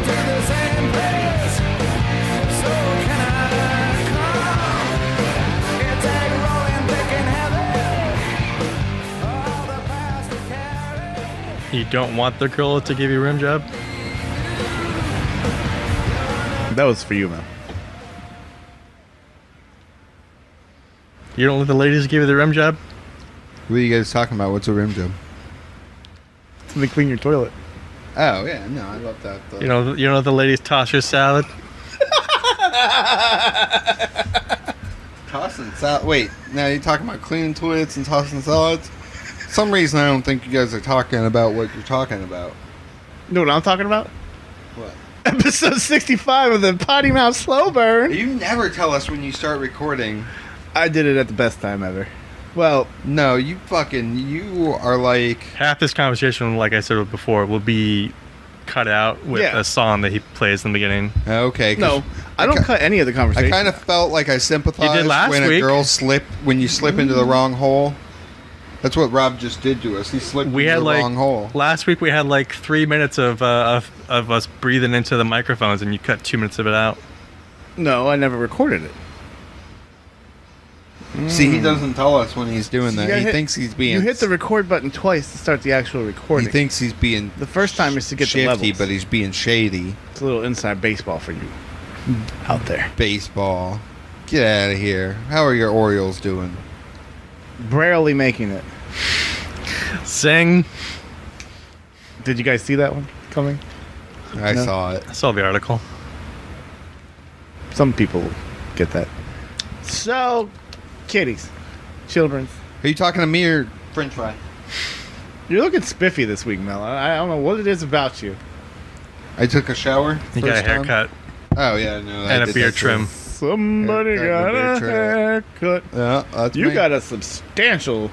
to the same place. So can I come? It's a rolling thick and heavy. All the past to carry. You don't want the girl to give you a rim job? That was for you, man. You don't let the ladies give you the rim job? What are you guys talking about? What's a rim job? So they clean your toilet. Oh, yeah. No, I love that. You know, let the ladies toss your salad? Tossing salad. Wait, now you're talking about cleaning toilets and tossing salads? For some reason, I don't think you guys are talking about what you're talking about. You know what I'm talking about? What? Episode 65 of the Potty Mouth Slow Burn. You never tell us when you start recording. I did it at the best time ever. Well, No, you are like... Half this conversation, like I said before, will be cut out with Yeah. a song that he plays in the beginning. Okay. 'cause no, I don't cut any of the I conversation. kind of felt like I sympathized You did last when a week. girl when you slip into the wrong hole. That's what Rob just did to us. He slipped We into had the wrong hole. last week we had like 3 minutes of us breathing into the microphones, and you cut 2 minutes of it out. No, I never recorded it. See, he doesn't tell us when he's doing that. He thinks he's being... You hit the record button twice to start the actual recording. He thinks he's being... The first time is to get the shifty, levels. but he's being shady. It's a little inside baseball for you out there. Baseball. Get out of here. How are your Orioles doing? Barely making it. Sing. Did you guys see that one coming? I No. saw it. I saw the article. Some people get that. So, kitties, children. Are you talking to me or French fry? You're looking spiffy this week, Mel. I don't know what it is about you. I took a shower. You got a first time. haircut Oh, yeah, no. I and a did beard that too. trim. Somebody Haircut got and a a beard haircut. Yeah, that's You me. got a substantial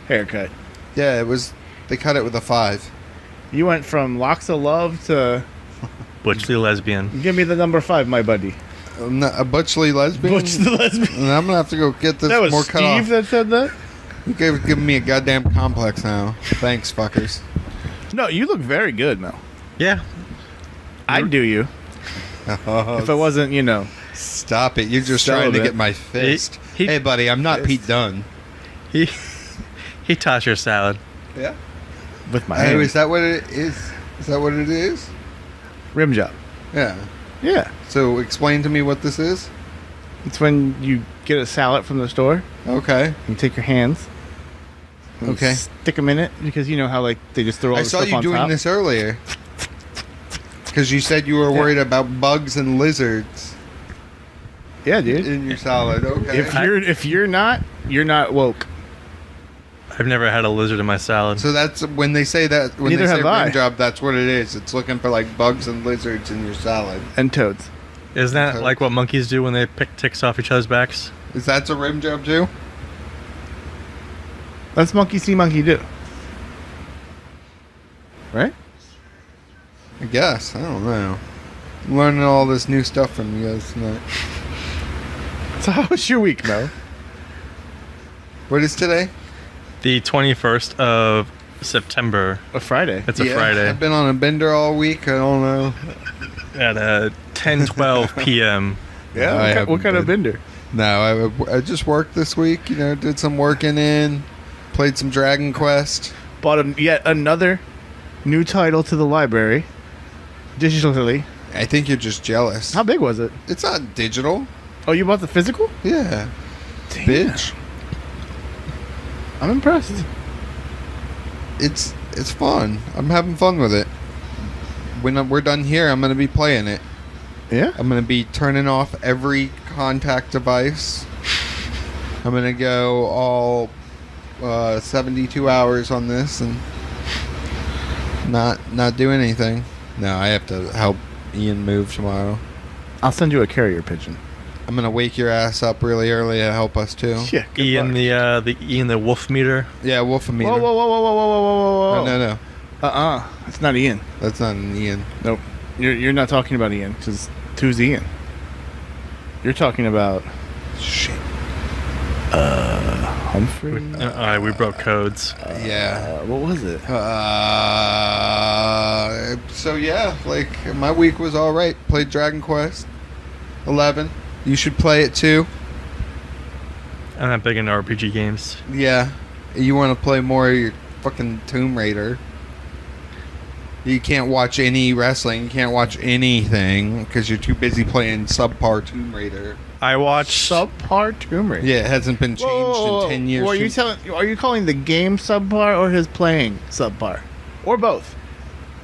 haircut. Yeah, it was... They cut it with a 5. You went from locks of love to Butch the lesbian. give me the number 5, my buddy. A butchly lesbian? Butch the lesbian. And I'm going to have to go get this That was more cut Steve off. that said that? You guys giving me a goddamn complex now. Thanks, fuckers. No, you look very good, Mel. Yeah. I'd do you if it wasn't, Stop it. You're just trying to Celibate. get my fist. He- Hey, buddy, I'm not Pete Dunne. He tossed your salad. Yeah. with my Hey, hand. is that what it is? Is that what it is? Rim job. Yeah. Yeah. So explain to me what this is. It's when you get a salad from the store. Okay. You take your hands. and Okay. Stick them in it because you know how they just throw all I the saw stuff you on doing top. this earlier. Because you said you were worried about bugs and lizards Yeah, dude. in your salad. Okay. If you're not woke. I've never had a lizard in my salad. So that's when they say that. When Neither they say have I. rim job, that's what it is. It's looking for like bugs and lizards in your salad. And toads. Isn't that like what monkeys do when they pick ticks off each other's backs? Is that a rim job too? That's monkey see, monkey do. Right? I guess. I don't know. I'm learning all this new stuff from you guys tonight. So how was your week, Mel? What is today? The 21st of September. A Friday. It's a Friday. I've been on a bender all week. I don't know. At 10:12 p.m. Yeah. I What haven't kind of been. bender? No, I just worked this week. Did some working in. Played some Dragon Quest. Bought yet another new title to the library. Digitally. I think you're just jealous. How big was it? It's not digital. Oh, you bought the physical? Yeah. Damn. Bitch. I'm impressed. It's fun. I'm having fun with it. When we're done here, I'm going to be playing it. Yeah? I'm going to be turning off every contact device. I'm going to go all 72 hours on this and not do anything. No, I have to help Ian move tomorrow. I'll send you a carrier pigeon. I'm going to wake your ass up really early to help us too. Yeah. good Ian luck. the wolf meter. Yeah, Wolfameter. Whoa, whoa, whoa, whoa, whoa, whoa, whoa, whoa, whoa. No. It's not Ian. That's not an Ian. Nope. You're not talking about Ian, because two's Ian. You're talking about... Shit. Humphrey. We broke codes. Yeah. What was it? So yeah, like my week was all right. Played Dragon Quest 11. You should play it too. I'm not big into RPG games. Yeah. You want to play more of your fucking Tomb Raider. You can't watch any wrestling. You can't watch anything because you're too busy playing subpar Tomb Raider. I watched. Subpar Tomb Raider. Yeah, it hasn't been changed in 10 years. Are you calling the game subpar or his playing subpar? Or both?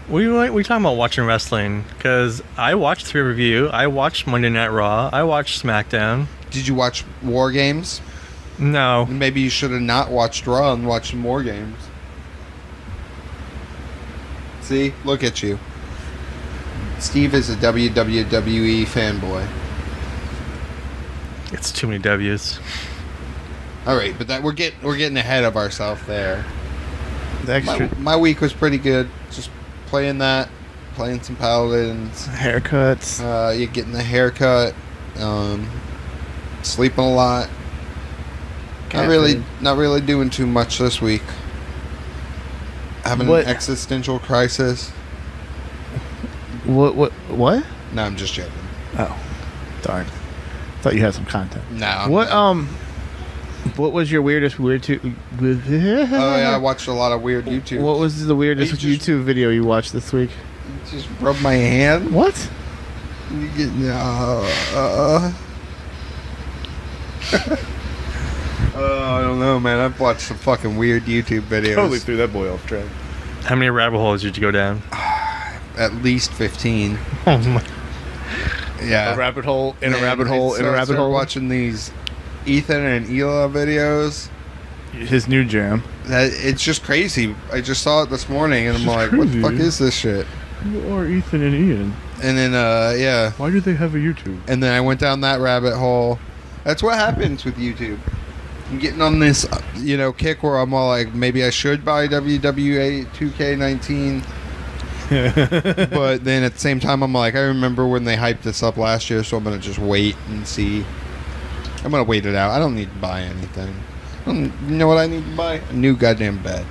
We talking about watching wrestling because I watched 3 Review. I watched Monday Night Raw. I watched SmackDown. Did you watch War Games? No. Maybe you should have not watched Raw and watched War Games. See? Look at you. Steve is a WWE fanboy. It's too many W's. All right, but that we're getting ahead of ourselves there. The extra My week was pretty good. Just playing some Paladins. haircuts. You're getting a haircut. Sleeping a lot. Not really doing too much this week. Having What? an existential crisis. What? No, I'm just joking. Oh, darn. Thought you had some content. No. I'm What not. What was your weirdest Oh yeah, I watched a lot of weird YouTube. What was the weirdest You just- YouTube video you watched this week? Just rub my hand. What? You get I don't know, man. I've watched some fucking weird YouTube videos. threw that boy off track. How many rabbit holes did you go down? At least 15. Oh my. Yeah. A rabbit hole in a Man, rabbit hole in a I rabbit started hole. watching these Ethan and Ela videos. His new jam. It's just crazy. I just saw it this morning, and I'm like, what the fuck crazy. is this shit? You are Ethan and Ian. And then, yeah. Why do they have a YouTube? And then I went down that rabbit hole. That's what happens with YouTube. I'm getting on this, kick where I'm all like, maybe I should buy WWE 2K19. But then at the same time, I'm like, I remember when they hyped this up last year, so I'm going to just wait and see. I'm going to wait it out. I don't need to buy anything. You know what I need to buy? A new goddamn bed.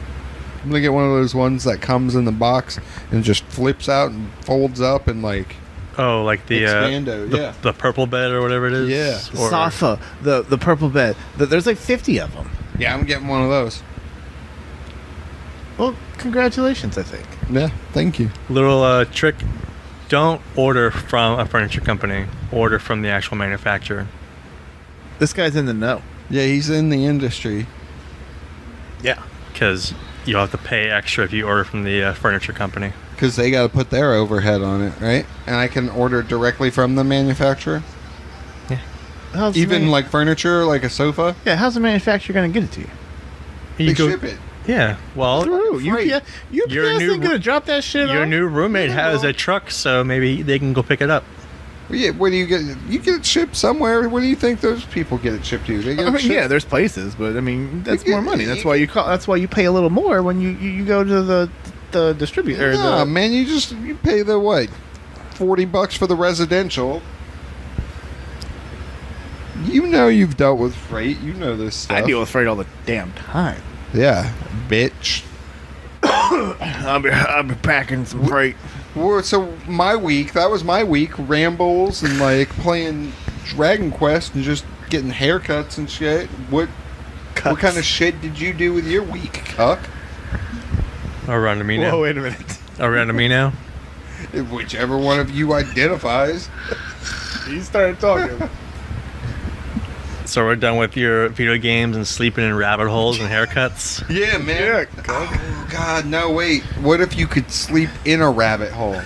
I'm going to get one of those ones that comes in the box and just flips out and folds up and like... Oh, like the Expando, yeah. the purple bed or whatever it is. Yeah. Or, Safa, the purple bed. There's like 50 of them. Yeah, I'm getting one of those. Well, congratulations, I think. Yeah, thank you. Little trick: don't order from a furniture company. Order from the actual manufacturer. This guy's in the know. Yeah, he's in the industry. Yeah. Because you'll have to pay extra if you order from the furniture company. Because they got to put their overhead on it, right? And I can order directly from the manufacturer? Even like furniture, like a sofa? Yeah, how's the manufacturer going to get it to you? They ship it. Yeah, well, Through. Freight. UPS Your new ain't going to drop that shit your off? new roommate Yeah, has well- a truck, so maybe they can go pick it up. Yeah, where do you get it? You get it shipped somewhere. Where do you think those people get it shipped to? They get I it mean, shipped? yeah, there's places, but I mean, that's You more get- money. That's why you pay a little more when you go to the distributor. Nah, man, you pay the what? $40 for the residential. You know you've dealt with freight. You know this stuff. I deal with freight all the damn time. Yeah, bitch. I'll be packing some freight. Well, so that was my week. Rambles and like playing Dragon Quest and just getting haircuts and shit. What kind of shit did you do with your week, cuck? Around to me now. Whoa, wait a minute. Around to me now. Whichever one of you identifies. You started talking. So we're done with your video games and sleeping in rabbit holes and haircuts. Yeah, man. Oh, God, no, wait. What if you could sleep in a rabbit hole?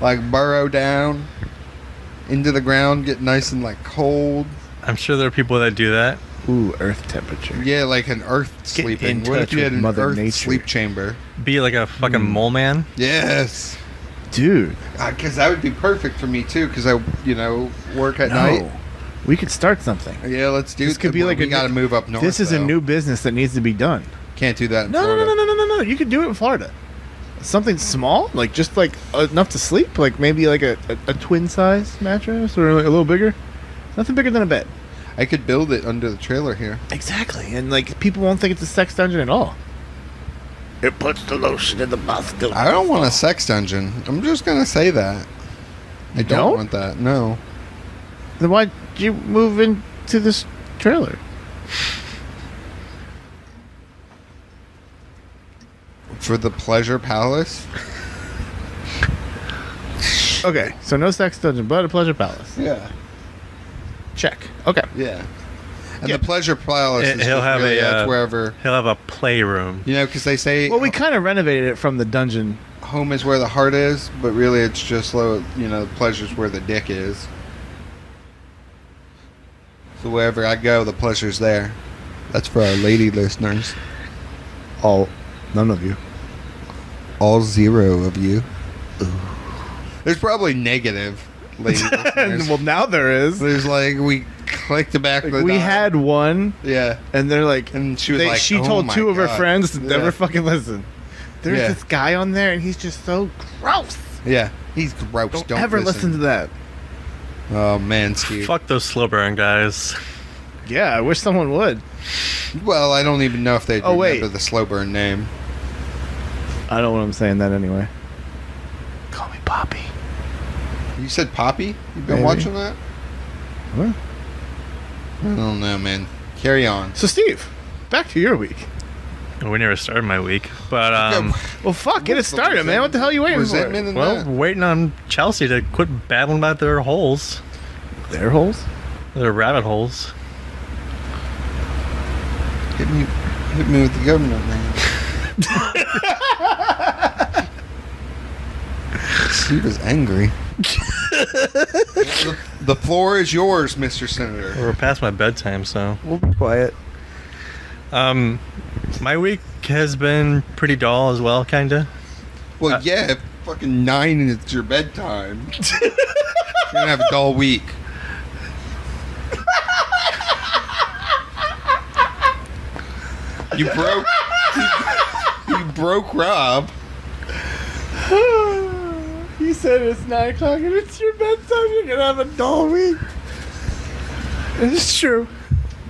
Like burrow down into the ground, get nice and like cold. I'm sure there are people that do that. Ooh, earth temperature. Yeah, like an earth Get sleeping. in What if touch you had with an Mother earth Nature. sleep chamber? Be like a fucking mole man. Yes. Dude. Because that would be perfect for me too. Because I, work at night. We could start something. Yeah, let's do. This could be like we a got to move up north. This is a though. new business that needs to be done. Can't do that in No, Florida. no. You could do it in Florida. Something small, like just like enough to sleep, like maybe like a twin size mattress or like a little bigger. Nothing bigger than a bed. I could build it under the trailer here. Exactly, and like people won't think it's a sex dungeon at all. It puts the lotion in the mouth. I don't want a sex dungeon. I'm just gonna say that. I don't want that. No. Then why'd you move into this trailer? For the pleasure palace. Okay, so no sex dungeon, but a pleasure palace. Yeah. Check. Okay. Yeah. And Yeah. the pleasure palace is He'll just have really, a that's wherever, he'll have a playroom. you know, because they say Well, we kind of renovated it from the dungeon. home is where the heart is, but really it's just low, you know, pleasure's where the dick is. So wherever I go, the pleasure's there. That's for our lady listeners. None of you. All 0 of you. There's probably negative lady listeners. Well, now there is. There's like, we clicked the back of the We dial. had one, Yeah. and they're like, And she was like, she "Oh told my 2 of her God." friends to Yeah. never fucking listen. There's Yeah. this guy on there, and he's just so gross. Yeah. He's gross. Don't ever listen to that. Oh, man, Steve. Fuck those slow burn guys. Yeah, I wish someone would. Well, I don't even know if they Oh, wait. remember the slow burn name. I don't know what I'm saying that anyway. Call me Poppy. You said Poppy? You've been Maybe. watching that? What? I don't know, man. Carry on. So, Steve, back to your week. We never started my week, but Well, fuck, get it started, man. What the hell are you waiting for? Resentment in well, that? waiting on Chelsea to quit babbling about their holes, Their holes? their rabbit holes. Hit me with the government, man. Steve is angry. The floor is yours, Mr. Senator. We're past my bedtime, so We'll be quiet. my week has been pretty dull as well, kinda. Well, yeah, fucking 9 and it's your bedtime. You're gonna have a dull week. You broke. You broke Rob. You said it's 9 o'clock and it's your bedtime. You're gonna have a dull week. It's true.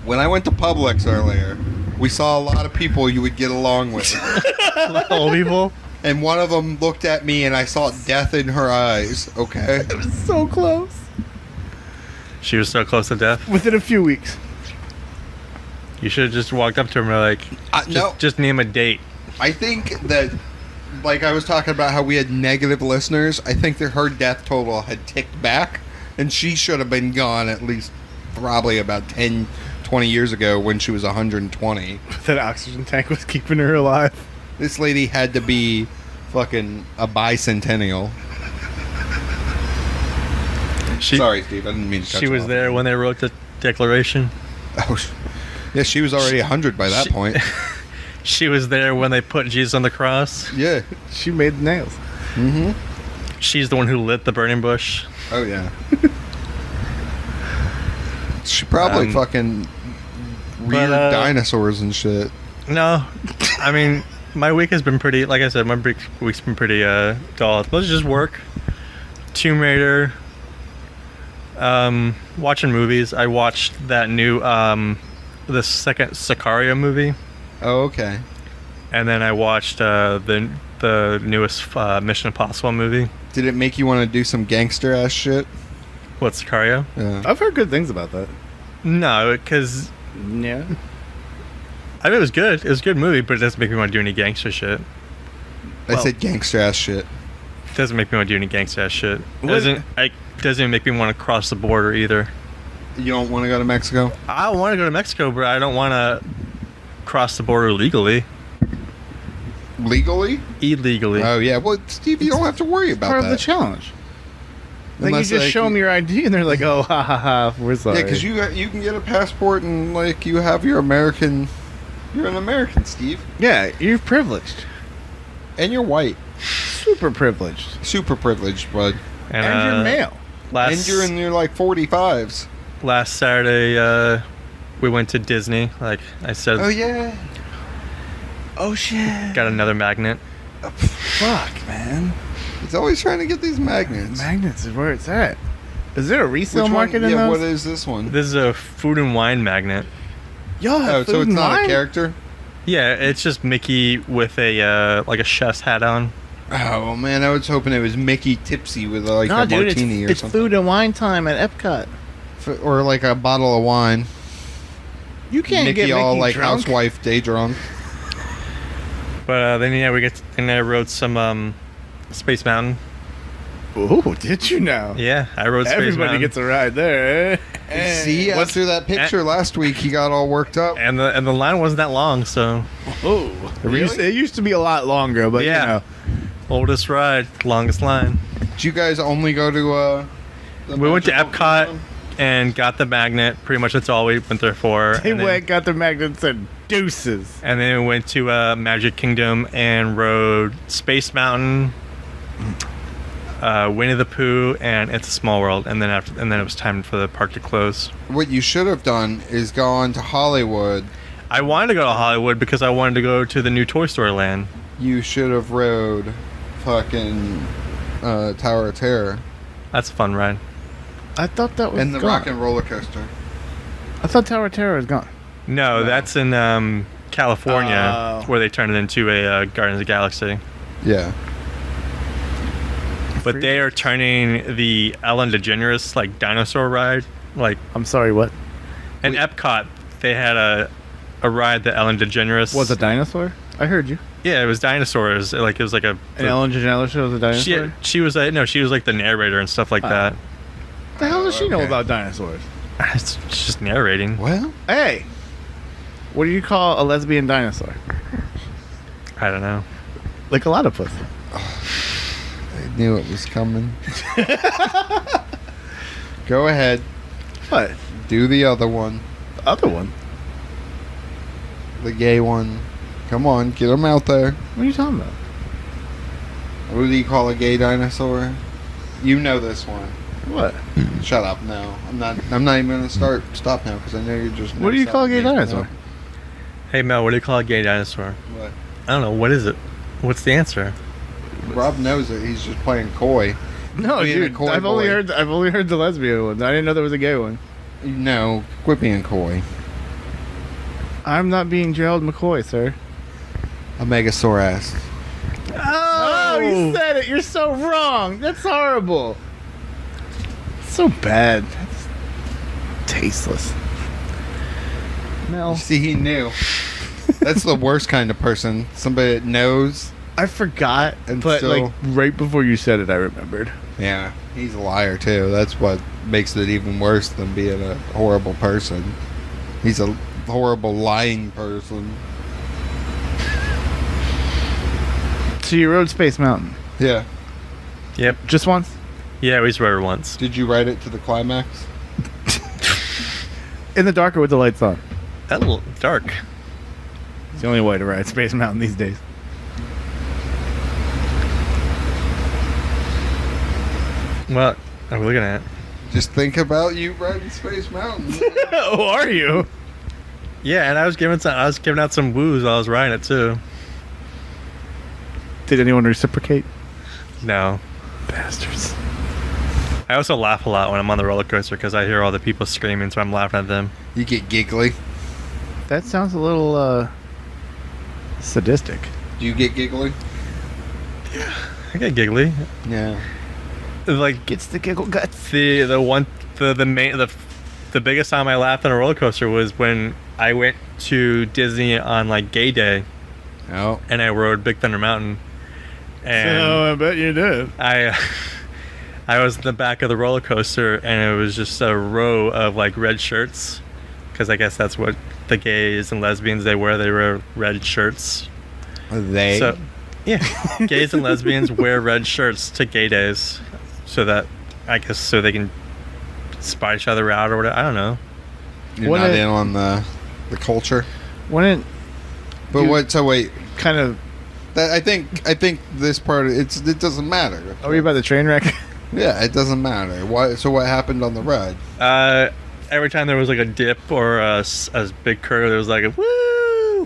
When I went to Publix earlier, we saw a lot of people you would get along with. Old people. And one of them looked at me and I saw death in her eyes, okay? It was so close. She was so close to death. Within a few weeks. You should have just walked up to him and like, No, just name a date. I think that, like I was talking about how we had negative listeners, I think that her death total had ticked back, and she should have been gone at least probably about 10, 20 years ago when she was 120. That oxygen tank was keeping her alive. This lady had to be fucking a bicentennial. Sorry, Steve, I didn't mean to cut She you was off. there when they wrote the Declaration. Oh, yeah, she was already 100 by that point. She was there when they put Jesus on the cross. Yeah. She made the nails. Mm-hmm. She's the one who lit the burning bush. Oh, yeah. She probably fucking reared dinosaurs and shit. No, I mean, my week has been pretty, like I said, my week's been pretty dull. Let's just work. Tomb Raider. Watching movies. I watched that new, the second Sicario movie. Oh, okay. And then I watched the newest Mission Impossible movie. Did it make you want to do some gangster ass shit? What, Sicario? Yeah. I've heard good things about that. No, because Yeah. I mean, it was good. It was a good movie, but it doesn't make me want to do any gangster shit. I said gangster ass shit. It doesn't make me want to do any gangster ass shit. What- Doesn't even make me want to cross the border either. You don't want to go to Mexico? I want to go to Mexico, but I don't want to cross the border legally. Legally? Illegally. Oh, yeah. Well, Steve, you don't have to worry about Part that. of the challenge. Like Unless, you just like, show them your ID and they're like, oh, ha ha ha, we're sorry. Yeah, because you can get a passport and, like, you have your American... You're an American, Steve. Yeah, you're privileged. And you're white. Super privileged. Super privileged, bud. And you're male. And you're in your, like, 45s. Last Saturday, we went to Disney. Like I said, Oh, yeah. Oh, shit. got another magnet. Fuck, man. He's always trying to get these magnets. Magnets is where it's at. Is there a resale Which market one? in Yeah, those? what is this one? This is a food and wine magnet. Y'all have Oh, food so it's and not wine? a character? Yeah, it's just Mickey with a like a chef's hat on. Oh, man, I was hoping it was Mickey tipsy with like No, a dude, martini or it's something. food and wine time at Epcot. Or like a bottle of wine. You can't Mickey get all Mickey like drunk. housewife day drunk. But then and I rode some Space Mountain. Oh, did you now? Yeah, I rode Space Everybody Mountain. gets a ride there. See, after that picture last week, he got all worked up. and the line wasn't that long, so Oh, Really? It used to be a lot longer, but Yeah. you know. oldest ride, longest line. Did you guys only go to We went to Magical Epcot Kingdom? and got the magnet. Pretty much that's all we went there for. They and, then, went, got the magnets and deuces. and then we went to Magic Kingdom and rode Space Mountain, Winnie the Pooh, and It's a Small World. And then it was time for the park to close. What you should have done is gone to Hollywood. I wanted to go to Hollywood because I wanted to go to the new Toy Story land. You should have rode fucking Tower of Terror That's a fun ride. I thought that was and the gone. Rock and Roller Coaster. I thought Tower of Terror was gone. No, that's in California, Oh. where they turned it into a Guardians of the Galaxy. Yeah. But they are turning the Ellen DeGeneres like dinosaur ride. Like I'm sorry, what? in Epcot, they had a ride that Ellen DeGeneres Was a dinosaur? I heard you. Yeah, it was dinosaurs. Like it was like a. And Ellen DeGeneres was a dinosaur? She was no, she was like the narrator and stuff like that. What the hell does she know Okay. about dinosaurs? It's just narrating. Well, Hey! What do you call a lesbian dinosaur? I don't know. Like a lot of pussy. I knew it was coming. Go ahead. What? Do the other one. The other one? The gay one. Come on, get them out there. What are you talking about? What do you call a gay dinosaur? You know this one. What? Shut up. No, I'm not even gonna stop now because I know you're just. What do you call a gay dinosaur? Hey Mel, what do you call a gay dinosaur? What? I don't know. What is it? What's the answer? Rob knows it. He's just playing coy. No, Being a dude. coy I've only boy. heard the lesbian one. I didn't know there was a gay one. No, quit being coy. I'm not being Gerald McCoy, sir. A megasaurus. Oh, you said it. You're so wrong. That's horrible. So bad. That's tasteless. Mel, See, he knew. That's the worst kind of person. Somebody that knows. I forgot, And but still- like right before you said it, I remembered. Yeah, he's a liar too. That's what makes it even worse than being a horrible person. He's a horrible lying person. So you rode Space Mountain Yeah. Yep. just once? Yeah, we just rode it once. Did you ride it to the climax? In the dark or with the lights on? That little dark. It's the only way to ride Space Mountain these days. What are we looking at? Just think about you riding Space Mountain. Oh, are you? Yeah, and I was giving out some woos while I was riding it too. Did anyone reciprocate? No. Bastards. I also laugh a lot when I'm on the roller coaster because I hear all the people screaming, so I'm laughing at them. You get giggly. That sounds a little sadistic. Do you get giggly? I get giggly. Yeah. Like Gets the giggle guts. the biggest time I laughed on a roller coaster was when I went to Disney on like Gay Day Oh. and I rode Big Thunder Mountain. And I bet you did. I was in the back of the roller coaster and it was just a row of like red shirts because I guess that's what the gays and lesbians they wear red shirts. They. So yeah, gays and lesbians wear red shirts to gay days so that I guess so they can spy each other out or whatever. I don't know. You're What not a- in on the culture. Wouldn't But You- what? So wait. kind of... That I think this part it doesn't matter. Are we about the train wreck? Yeah, it doesn't matter. Why? So what happened on the ride? Every time there was like a dip or a big curve, there was like a woo,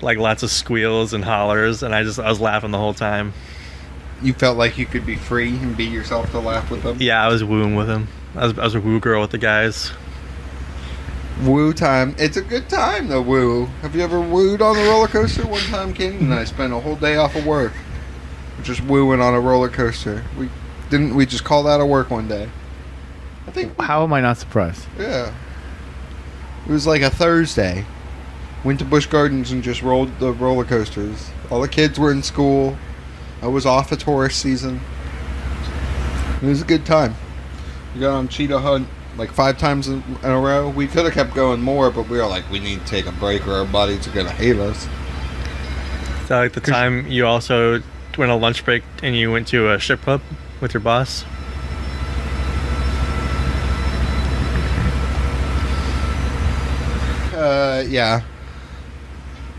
like lots of squeals and hollers, and I was laughing the whole time. You felt like you could be free and be yourself to laugh with them? Yeah, I was wooing with him. I was a woo girl with the guys. Woo time. It's a good time, though, woo. Have you ever wooed on a roller coaster? One time, King and I spent a whole day off of work just wooing on a roller coaster. We just call that a work one day. I think. How am I not surprised? Yeah. It was like a Thursday. Went to Busch Gardens and just rolled the roller coasters. All the kids were in school. I was off of tourist season. It was a good time. We got on cheetah hunt like 5 times in a row. We could have kept going more, but we were like, we need to take a break or our bodies are going to hate us. Is that like the time you also went on lunch break and you went to a strip club with your boss? Yeah.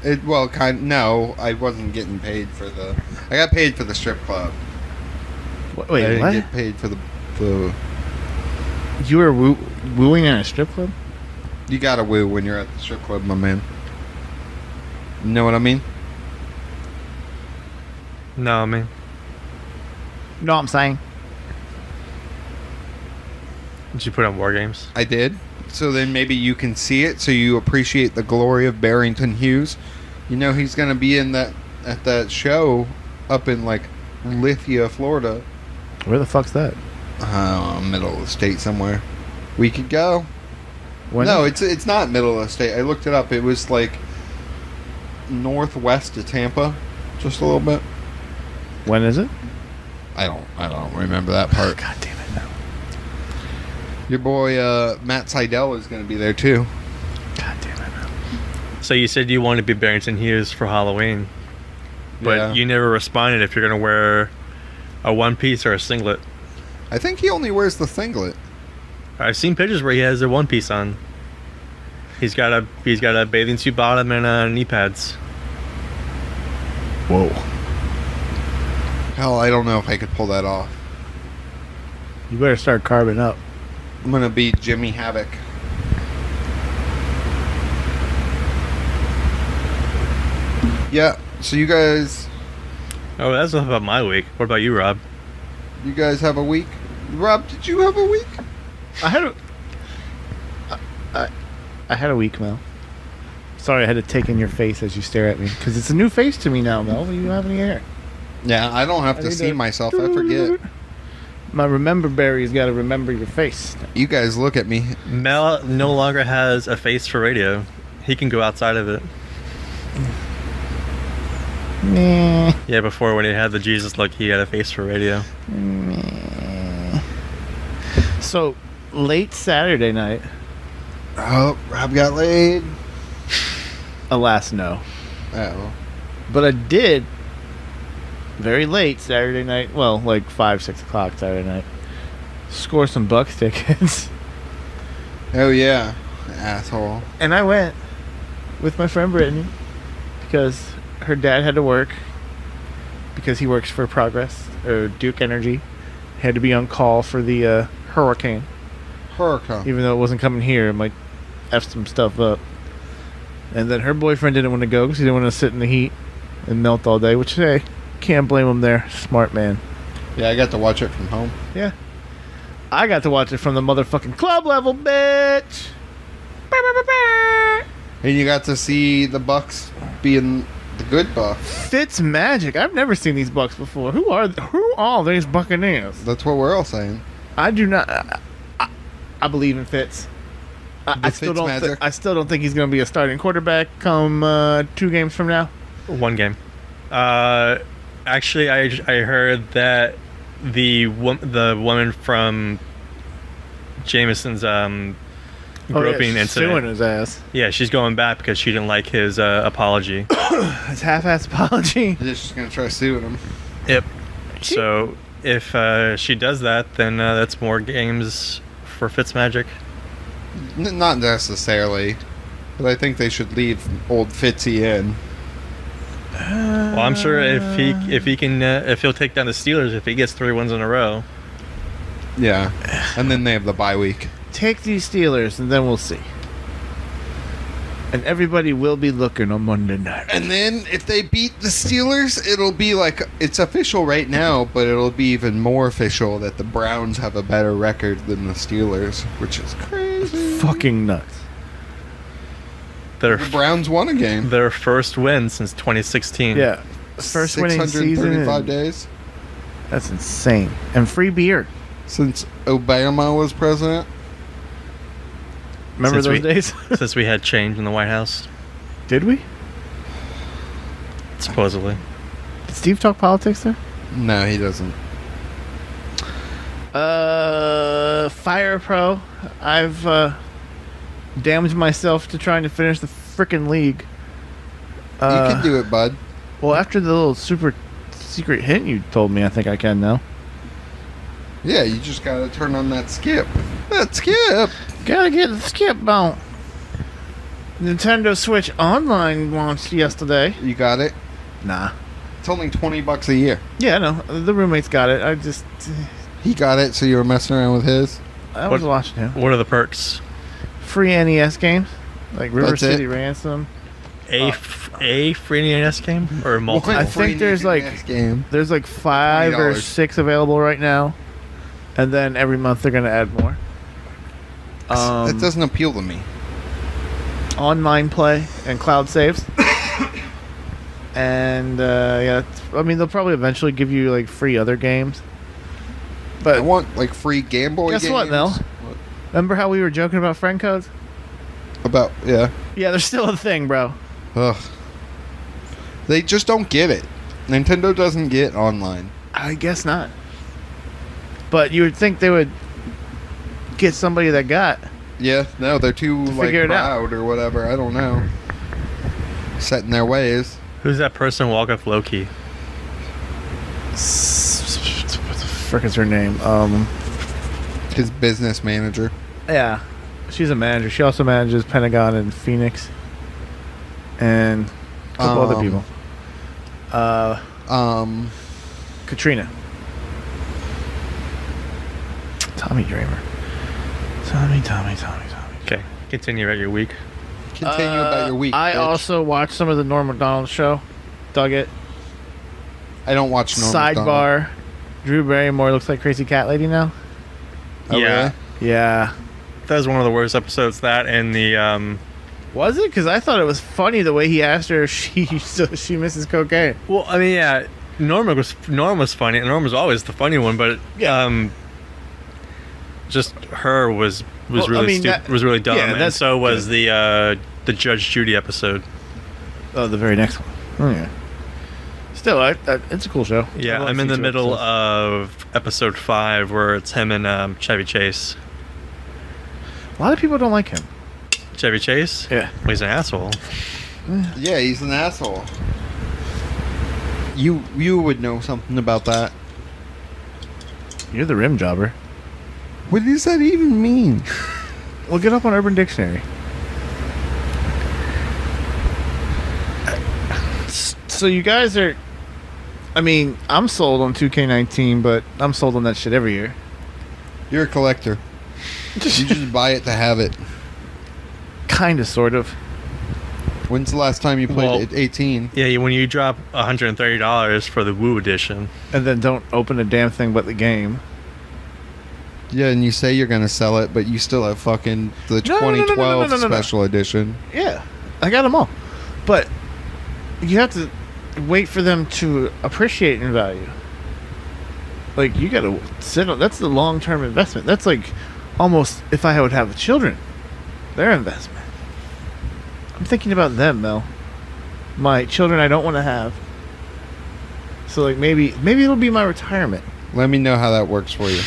No, I wasn't getting paid for the... I got paid for the strip club. Wait, I didn't what? get paid for the... You were wooing in a strip club? You gotta woo when you're at the strip club, my man. You know what I mean? No, I mean, No, I'm saying. did you put on War Games? I did. So then maybe you can see it, so you appreciate the glory of Barrington Hughes. You know he's gonna be at that show up in like Lithia, Florida. Where the fuck's that? Middle of the state somewhere. We could go. When No, is- it's not middle of the state. I looked it up. It was like northwest of Tampa, just a little bit. When is it? I don't remember that part. God damn it, no. Your boy Matt Seidel is going to be there too. God damn it, no. So you said you wanted to be Barrington Hughes for Halloween, but Yeah. you never responded if you're going to wear a one piece or a singlet. I think he only wears the singlet. I've seen pictures where he has a one piece on. He's got a bathing suit bottom and knee pads. Whoa. Hell, I don't know if I could pull that off. You better start carving up. I'm going to be Jimmy Havoc. Yeah, so you guys Oh, that's enough about my week. What about you, Rob? have a week? Rob, did you have a week? I had a week, Mel. Sorry, I had to take in your face as you stare at me because it's a new face to me now, Mel. You don't have any hair. Yeah, I don't have to need see to- myself. I forget. My remember berry's got to remember your face. You guys look at me. Mel no longer has a face for radio. He can go outside of it. Meh. Yeah, before when he had the Jesus look, he had a face for radio. Meh. So, late Saturday night. Oh, Rob got laid. Alas, no. Oh. But I did very late Saturday night. Well, like 5, 6 o'clock Saturday night. Score some Bucks tickets. Oh, yeah. Asshole. And I went with my friend Brittany because her dad had to work because he works for Progress or Duke Energy. Had to be on call for the hurricane. Hurricane. Even though it wasn't coming here, it might F some stuff up. And then her boyfriend didn't want to go because he didn't want to sit in the heat and melt all day, which, hey, can't blame him there. Smart man. Yeah, I got to watch it from home. Yeah. I got to watch it from the motherfucking club level, bitch. And you got to see the Bucks being the good Bucks. Fitz Magic. I've never seen these Bucks before. Who are these Buccaneers? That's what we're all saying. I do not. I believe in Fitz. I still don't. Fitzmagic. I still don't think he's going to be a starting quarterback come 2 games from now. One game. Actually, I heard that the woman from Jameson's groping Suing incident. his ass. Yeah, she's going back because she didn't like his apology. His half-ass apology. They're just going to try suing him. Yep. So if she does that, then that's more games for Fitzmagic. Not necessarily. But I think they should leave old Fitzy in. Well, I'm sure if he'll take down the Steelers if he gets 3 wins in a row. Yeah. And then they have the bye week. Take these Steelers, and then we'll see. And everybody will be looking on Monday night. And then if they beat the Steelers, it'll be like, it's official right now, but it'll be even more official that the Browns have a better record than the Steelers, which is crazy. Fucking nuts. Their The Browns won a game. their first win since 2016. Yeah. First winning season. 635 in- days That's insane. And free beer. since Obama was president. Remember Since those days? Since we had change in the White House, Did we? supposedly. Did Steve talk politics there? No, he doesn't. Fire Pro. I've damaged myself to trying to finish the frickin' league. You can do it, bud. Well, after the little super secret hint you told me, I think I can now. Yeah, you just gotta turn on that skip. That skip. Gotta get the skip on. Nintendo Switch Online launched yesterday. You got it. Nah. It's only $20 a year. Yeah, no, the roommate's got it. I just, He got it, so you were messing around with his. I was What- watching him. What are the perks? Free NES games, like River That's City it? Ransom. A free NES game or multiple? I think there's like- next game. There's like 5 or $20. 6 available right now, and then every month they're gonna add more. That doesn't appeal to me. Online play and cloud saves. And yeah, I mean they'll probably eventually give you like free other games. I But want like free Game Boy guess games. what, Mel? Remember how we were joking about friend codes? About yeah. Yeah, they're still a thing, bro. Ugh. They just don't get it. Nintendo doesn't get online. I guess not. But you would think they would get somebody that got. Yeah, no, they're too like figure it out. proud or whatever. I don't know. Set in their ways. Who's that person walk up Loki? What the frick is her name? His business manager. Yeah, she's a manager. She also manages Pentagon and Phoenix, and a couple other people. Katrina. Tommy Dreamer. Tommy. Okay, continue about your week. Continue about your week. I bitch. also watched some of the Norm Macdonald show. Dug it. I don't watch Norm Macdonald. Sidebar. Drew Barrymore looks like Crazy Cat Lady now. Oh, Yeah. really? Yeah. That was one of the worst episodes. That and the Was it? Because I thought it was funny the way he asked her if she misses cocaine. well, I mean, yeah, Norm was funny. Norm was always the funny one, but just her was Well, I really mean, stupid. Was really dumb, yeah, and that's so was the Judge Judy episode. Oh, the very next one. Oh, yeah. Still, it's a cool show. Yeah, I've only I'm in seen the 2 middle episodes. of episode 5 where it's him and Chevy Chase. A lot of people don't like him. Chevy Chase? Yeah. Well, he's an asshole. Yeah, he's an asshole. You would know something about that. You're the rim jobber. What does that even mean? Look it up on Urban Dictionary. So you guys are... I mean, I'm sold on 2K19, but I'm sold on that shit every year. You're a collector. You just buy it to have it. Kind of, sort of. When's the last time you played Well- it? 18. Yeah, when you drop $130 for the Woo edition. And then don't open a damn thing but the game. Yeah, and you say you're gonna sell it, but you still have fucking the No, no, no, no, 2012 no, no, no, no. special edition. Yeah, I got them all. But you have to wait for them to appreciate in value. Like, you gotta sit on... That's the long-term investment. That's like almost if I would have children. Their investment. I'm thinking about them, Mel. My children I don't want to have. So, like, maybe it'll be my retirement. Let me know how that works for you.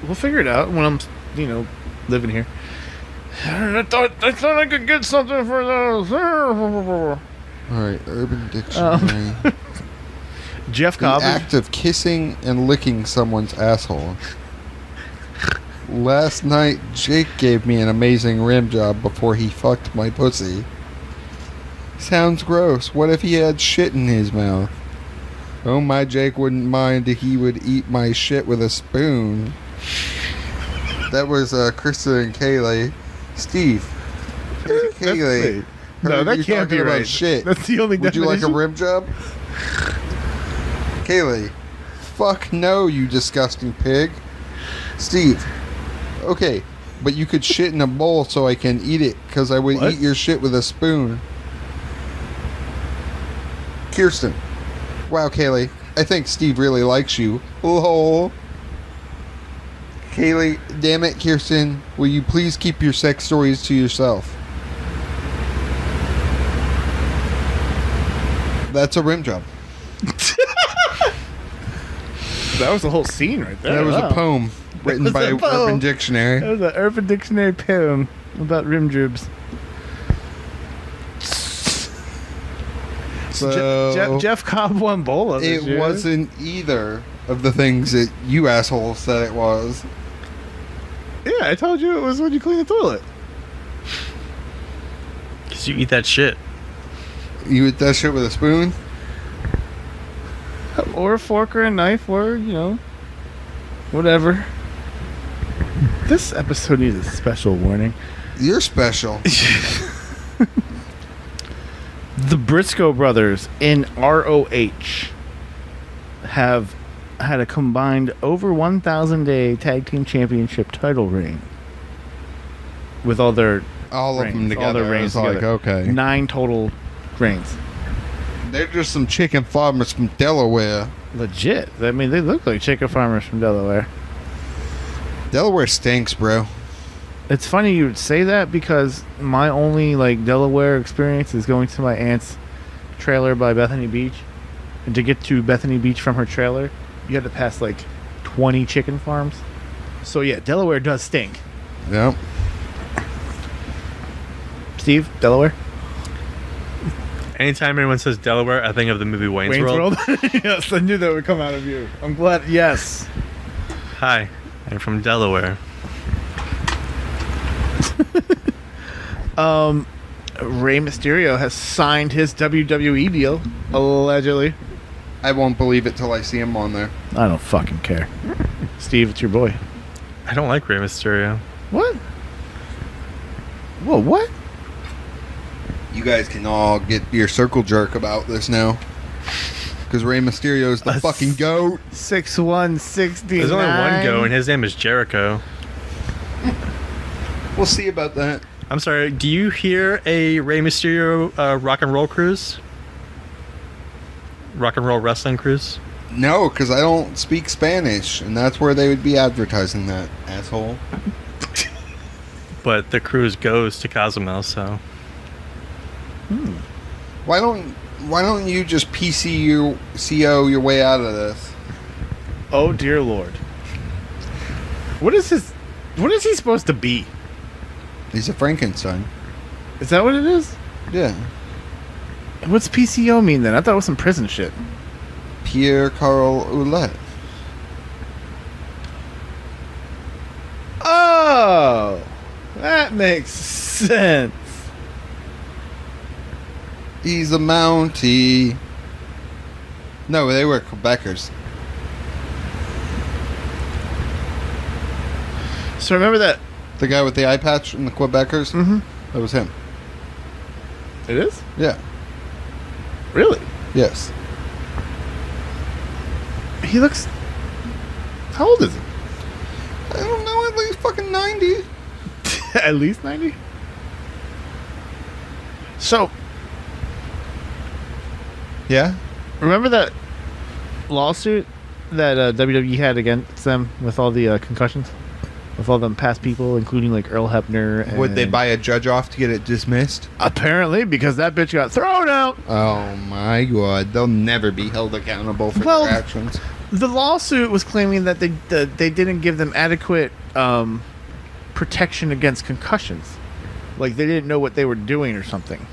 We'll figure it out when I'm, living here. I thought I could get something for those. All right, Urban Dictionary. Jeff The Cobb. act of kissing and licking someone's asshole. Last night, Jake gave me an amazing rim job before he fucked my pussy. Sounds gross. What if he had shit in his mouth? Oh, my Jake wouldn't mind if he would eat my shit with a spoon. That was Krista and Kaylee. Steve. Kaylee. No, that you can't be talking about right. shit. That's the only Would you like a definition? rim job? Kaylee. Fuck no, you disgusting pig. Steve. Okay, but you could shit in a bowl so I can eat it, because I would What? eat your shit with a spoon. Kirsten. Wow, Kaylee. I think Steve really likes you. Lol. Kaylee, damn it, Kirsten. Will you please keep your sex stories to yourself? That's a rim job. That was the whole scene right there. That was Wow. a poem written was by a poem. Urban Dictionary. That was an Urban Dictionary poem about rim dribs. So Jeff Cobb won BOLA this it year. wasn't either of the things that you assholes said it was. Yeah, I told you it was when you clean the toilet. Because you eat that shit. You eat that shit with a spoon? Or a fork or a knife or, whatever. This episode needs a special warning. You're special. The Briscoe brothers in ROH have had a combined over 1,000 day tag team championship title reign. With all their All of them reigns, together. all their reigns It's like, together. okay. 9 total reigns. They're just some chicken farmers from Delaware. Legit. I mean, they look like chicken farmers from Delaware. Delaware stinks, bro. It's funny you would say that because my only Delaware experience is going to my aunt's trailer by Bethany Beach, and to get to Bethany Beach from her trailer, you had to pass 20 chicken farms. So yeah, Delaware does stink. Yep. Steve, Delaware, Anytime anyone says Delaware, I think of the movie Wayne's World. Yes, I knew that would come out of you. I'm glad. Yes. Hi, I'm from Delaware. Rey Mysterio has signed his WWE deal, allegedly. I won't believe it till I see him on there. I don't fucking care. Steve, it's your boy. I don't like Rey Mysterio. What? Whoa, what? You guys can all get your circle jerk about this now. Because Rey Mysterio's the fucking GOAT. 6'1", There's only one go, and his name is Jericho. We'll see about that. I'm sorry, do you hear a Rey Mysterio rock and roll cruise? Rock and roll wrestling cruise? No, because I don't speak Spanish, and that's where they would be advertising that, asshole. But the cruise goes to Cozumel, so... Why don't you just PCO your way out of this? Oh dear Lord. What is he supposed to be? He's a Frankenstein. Is that what it is? Yeah. What's PCO mean then? I thought it was some prison shit. Pierre Carl Ouellet. Oh, that makes sense. He's a Mountie. No, they were Quebecers. So remember that? The guy with the eye patch and the Quebecers? Mm-hmm. That was him. It is? Yeah. Really? Yes. He looks... How old is he? I don't know, at least fucking 90. At least 90? So, Yeah? remember that lawsuit that WWE had against them with all the concussions? With all them past people, including Earl Hebner. And Would they buy a judge off to get it dismissed? Apparently, because that bitch got thrown out. Oh my god. They'll never be held accountable for Well, their actions. The lawsuit was claiming that they didn't give them adequate protection against concussions. They didn't know what they were doing or something.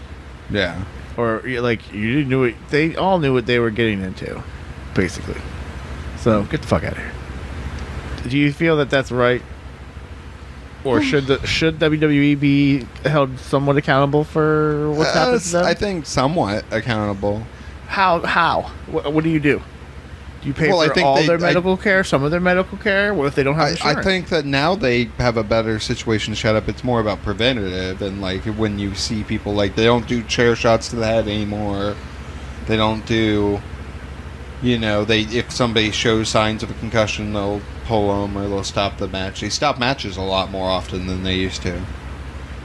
Yeah. Or you didn't know it. They all knew what they were getting into, basically. So get the fuck out of here. Do you feel that that's right? Or should WWE be held somewhat accountable for what's happened to them? I think somewhat accountable. How? What do you do? Do you pay Well, I for think all they- their medical care, some of their medical care? What if they don't have insurance? I think that now they have a better situation set up. It's more about preventative, and like when you see people, like, they don't do chair shots to the head anymore. They don't do, if somebody shows signs of a concussion, they'll pull them or they'll stop the match. They stop matches a lot more often than they used to.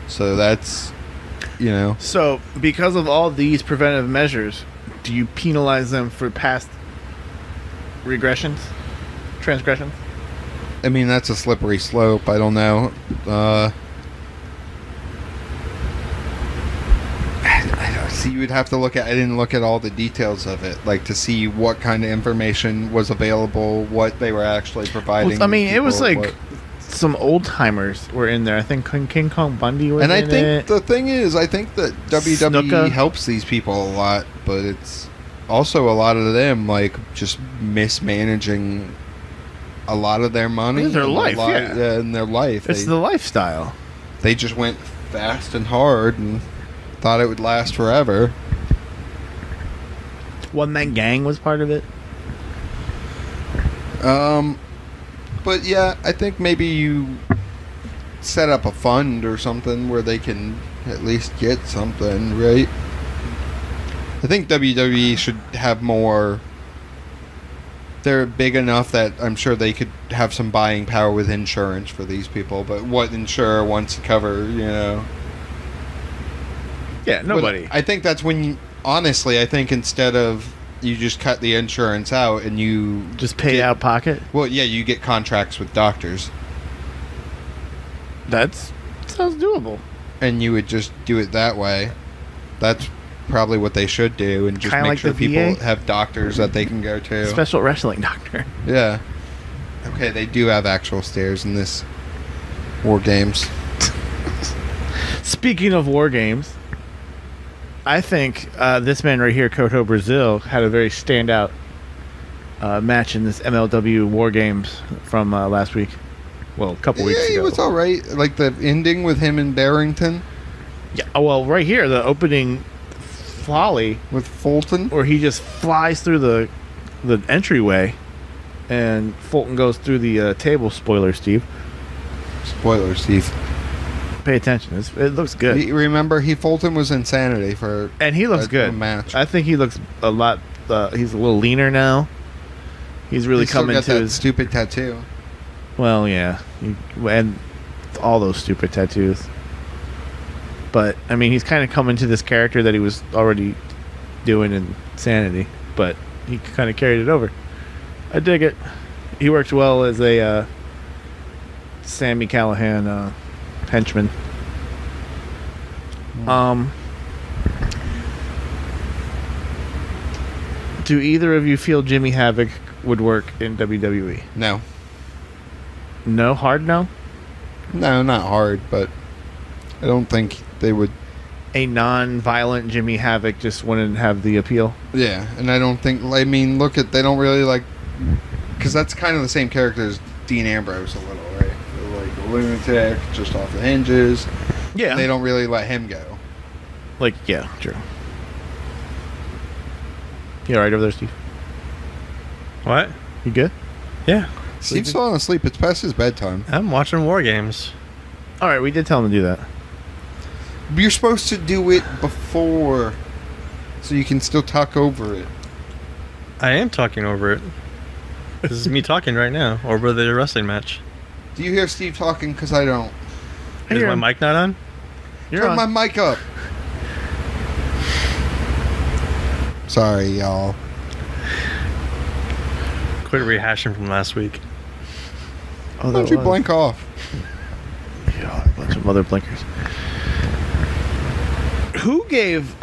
So that's, So, because of all these preventive measures, do you penalize them for past transgressions? I mean, that's a slippery slope. I don't know. I don't see. You would have to look at. I didn't look at all the details of it, like to see what kind of information was available, what they were actually providing. Well, I mean, it was people, like some old timers were in there. I think King Kong Bundy was and in I think it. the thing is, I think that WWE Snuka. helps these people a lot, but it's also a lot of them like just mismanaging a lot of their money, It's their and life, yeah. in their life. It's the lifestyle. They just went fast and hard and thought it would last forever. One Man Gang was part of it. But yeah, I think maybe you set up a fund or something where they can at least get something, right? I think WWE should have more. They're big enough that I'm sure they could have some buying power with insurance for these people, but what insurer wants to cover, Yeah, nobody. But I think that's when honestly, I think instead of you just cut the insurance out and you Just pay out pocket. well, yeah, you get contracts with doctors Sounds doable. and you would just do it that way. That's probably what they should do, and just Kinda make like sure the people VA? have doctors that they can go to. Special wrestling doctor. Yeah. Okay, they do have actual stairs in this War Games. Speaking of war games, I think this man right here, Koto Brazil, had a very standout match in this MLW War Games from last week. Well, a couple weeks ago. He was all right. Like the ending with him in Barrington Yeah. Oh, well, right here, the opening volley with Fulton. where he just flies through the entryway, and Fulton goes through the table. Spoiler, Steve. Spoiler, Steve. Pay attention. It looks good. Remember, Fulton was Insanity for And he looks a good. match. I think he looks a lot. He's a little leaner now. He's really He's still coming got to that his. stupid tattoo. Well, yeah, and all those stupid tattoos. But I mean, he's kind of coming to this character that he was already doing in Sanity, but he kind of carried it over. I dig it. He works well as a Sammy Callahan henchman. Do either of you feel Jimmy Havoc would work in WWE? No. No, hard no. No, not hard, but I don't think they would. A non-violent Jimmy Havoc just wouldn't have the appeal. Yeah, and I don't think. I mean, look at they don't really like because that's kind of the same character as Dean Ambrose a little, right? They're like a lunatic, just off the hinges. Yeah, They don't really let him go. like yeah, true. You all right over there, Steve? What? You good? Yeah. Steve's falling asleep. It's past his bedtime. I'm watching War Games. All right, we did tell him to do that. You're supposed to do it before, so you can still talk over it. I am talking over it. This is me talking right now over the wrestling match. Do you hear Steve talking? Because I don't. I Is hear my him. mic not on? You're Turn on. my mic up. Sorry, y'all. Quit rehashing from last week. Oh, Why that don't you was- blank off? Yeah, a bunch of other blinkers. Who gave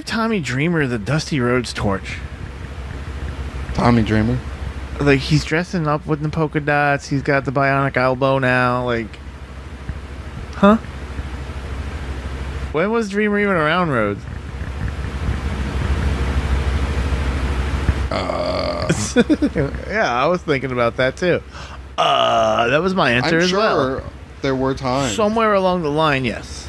Tommy Dreamer the Dusty Rhodes torch? Tommy Dreamer. Like, he's dressing up with the polka dots. He's got the bionic elbow now. Like, huh? When was Dreamer even around Rhodes? Yeah, I was thinking about that too. That was my answer I'm as sure well. there were times. Somewhere along the line, yes.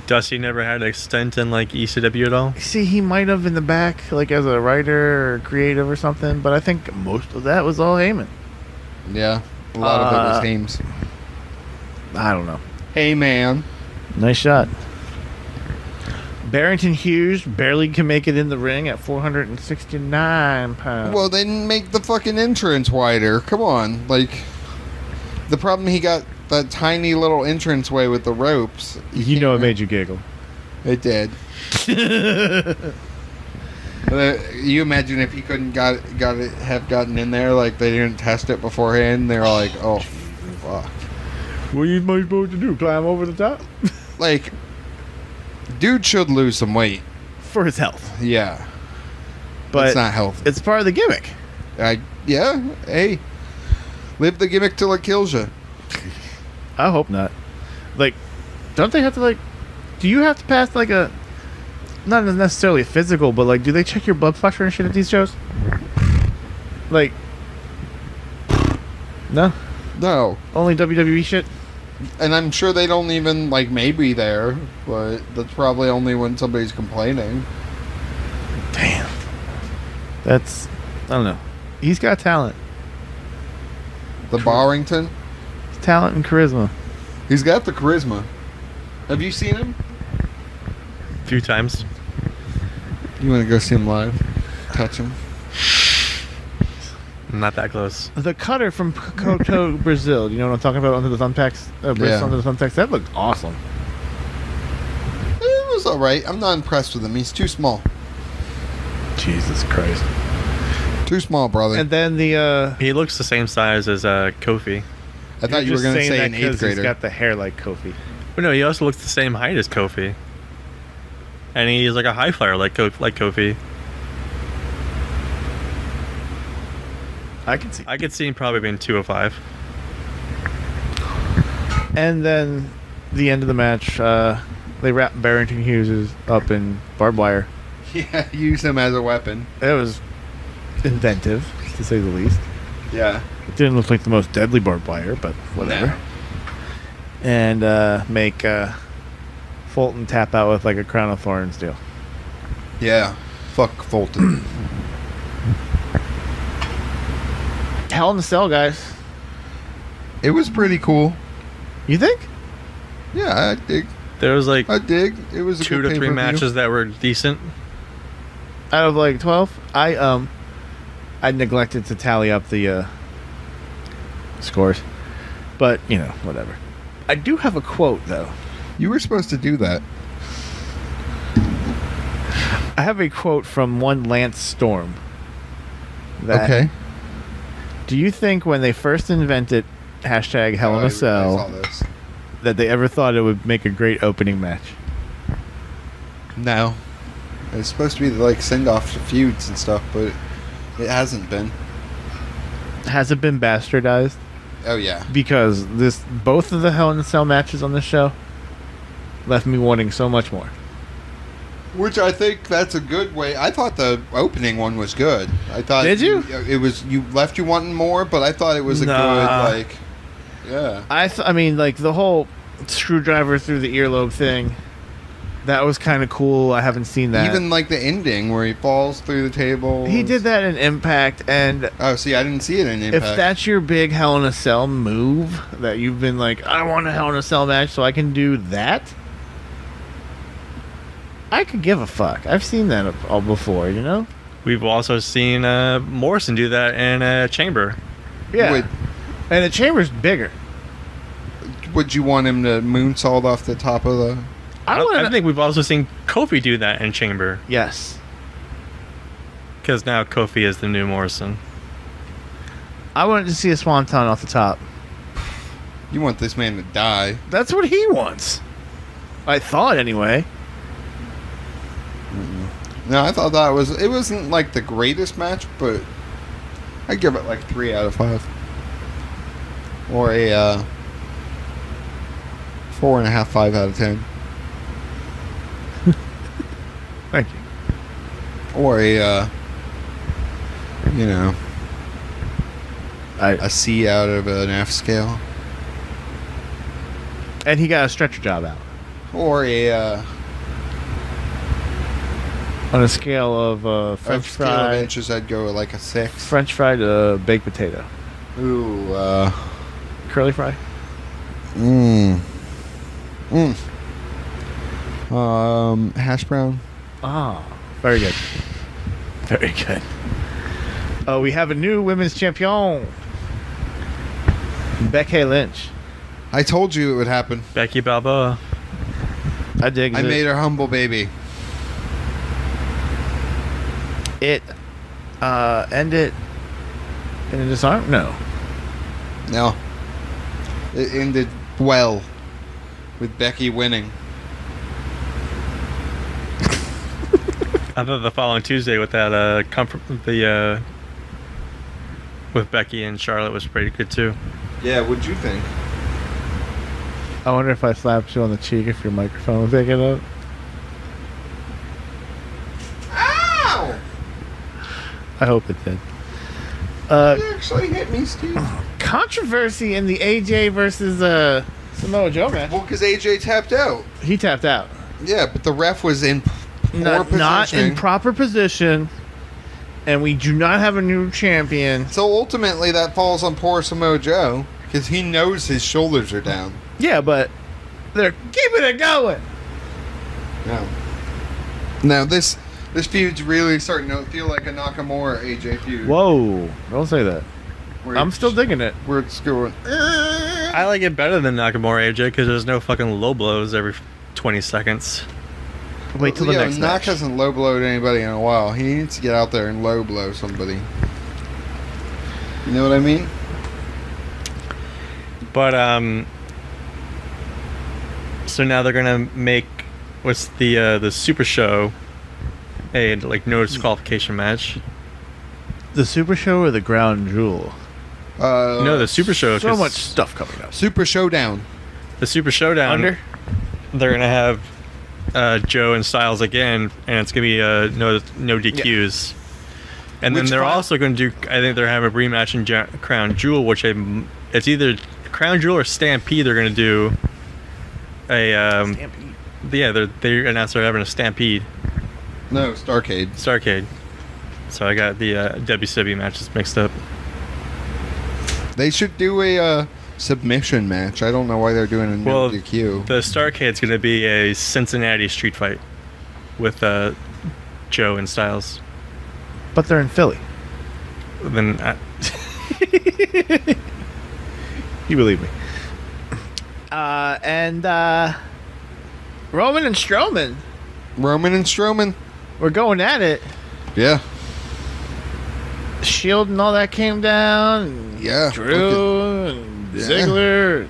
Dusty never had a stint in like ECW at all. See, he might have in the back, like as a writer or creative or something, but I think most of that was all Heyman. Yeah, a lot of it was Hames. I don't know. Hey, man. Nice shot. Barrington Hughes barely can make it in the ring at 469 pounds. Well, they didn't make the fucking entrance wider. Come on. Like, the problem, he got that tiny little entranceway with the ropes. You know it made you giggle. It did. You imagine if he couldn't have gotten in there, like they didn't test it beforehand. They're like, oh, fuck. What am I supposed to do? Climb over the top? Like, dude should lose some weight. For his health. Yeah. But it's not healthy. It's part of the gimmick. Yeah. Hey, live the gimmick till it kills you. I hope not. Like, don't they have to, like... Do you have to pass, like, a... Not necessarily physical, but, like, do they check your blood pressure and shit at these shows? Like... No? No. Only WWE shit? And I'm sure they don't even, like, maybe there, but that's probably only when somebody's complaining. Damn. That's... I don't know. He's got talent. The Barrington? Talent and charisma. He's got the charisma. Have you seen him? A few times. You want to go see him live? Touch him? Not that close. The cutter from Koto, Brazil. You know what I'm talking about? Under the thumbtacks? Yeah. Under the thumbtacks. That looked awesome. It was alright. I'm not impressed with him. He's too small. Jesus Christ. Too small, brother. And then the... He looks the same size as Kofi. I thought you were going to say an 8th grader. He's got the hair like Kofi. But no, he also looks the same height as Kofi. And he's like a high flyer like Kofi. I can see. I could see him probably being 205. And then the end of the match, they wrap Barrington Hughes up in barbed wire. Yeah, use him as a weapon. It was inventive, to say the least. Yeah. It didn't look like the most deadly barbed wire, but whatever. No. And make Fulton tap out with like a crown of thorns deal. Yeah. Fuck Fulton. Hell in a Cell, guys. It was pretty cool. You think? Yeah, I dig. There was like I dig. It was a 2 good to 3 pay-per-view. matches that were decent. Out of like 12, I neglected to tally up the scores, but you know, whatever. I do have a quote though. You were supposed to do that. I have a quote from one Lance Storm. Okay. Do you think when they first invented hashtag Hell in I a saw Cell this. that they ever thought it would make a great opening match? No. It's supposed to be like send off to feuds and stuff, but it hasn't been. Has it been bastardized? Oh yeah. Because both of the Hell in a Cell matches on this show left me wanting so much more. Which I think that's a good way. I thought the opening one was good. I thought Did you? It was left you wanting more, but I thought it was a good like. Yeah. I mean, like the whole screwdriver through the earlobe thing. That was kind of cool. I haven't seen that. Even like the ending where he falls through the table. He did that in Impact, and Oh, see, I didn't see it in Impact. if that's your big Hell in a Cell move, that you've been like, I want a Hell in a Cell match so I can do that, I could give a fuck. I've seen that all before, you know? We've also seen Morrison do that in Chamber. Yeah. Would- And the chamber's bigger. Would you want him to moonsault off the top of the? I think we've also seen Kofi do that in Chamber. Yes. Because now Kofi is the new Morrison. I wanted to see a swanton off the top. You want this man to die? That's what he wants. I thought, anyway. No, I thought that it wasn't like the greatest match, but I'd give it like 3 out of 5. Or a 4.5, 5 out of 10. Thank you. Or a, I a C out of an F scale. And he got a stretcher job out. or a On a scale of French scale of fry, inches, I'd go like a 6. French fried baked potato, Ooh, curly fry. Hash brown. Ah, very good. Very good. Oh, we have a new women's champion, Becky Lynch. I told you it would happen. Becky Balboa. I dig I it. made her humble baby. It ended in a disarm? No. No. It ended well with Becky winning. I thought the following Tuesday with that with Becky and Charlotte was pretty good too. Yeah, what'd you think? I wonder if I slapped you on the cheek if your microphone would pick it up. Ow! I hope it did. You actually hit me, Steve. Controversy in the AJ versus Samoa Joe match. Well, because AJ tapped out. He tapped out. Yeah, but the ref was in poor Not in positioning. proper position, and we do not have a new champion. So ultimately, that falls on poor Samoa Joe because he knows his shoulders are down. Yeah, but they're keeping it going. No. Now this feud's really starting to feel like a Nakamura AJ feud. Whoa! Don't say that. Where I'm it's- still digging it. Where it's going. I like it better than Nakamura AJ because there's no fucking low blows every 20 seconds. Wait till the next Nak match. hasn't low blowed anybody in a while. He needs to get out there and low blow somebody. You know what I mean? But so now they're gonna make what's the Super Show a like no disqualification match. The Super Show or the Ground Jewel? No, the Super Show. So 'cause much stuff coming up. Super Showdown. The Super Showdown. Under? They're gonna have Joe and Styles again, and it's gonna be no DQs. And then Which they're one? also going to do. I think they're having a rematch in Crown Jewel, which it's either Crown Jewel or Stampede. They're going to do a. Stampede. Yeah, they announced they're having a Stampede, No, Starcade. Starcade. So I got the WCW matches mixed up. They should do a submission match. I don't know why they're doing a no Well, DQ. the Starcade's going to be a Cincinnati street fight with Joe and Styles. But they're in Philly. Then You believe me. And Roman and Strowman Roman and Strowman. were going at it. Yeah. Shield and all that came down. And Yeah. Drew and Yeah. Ziggler.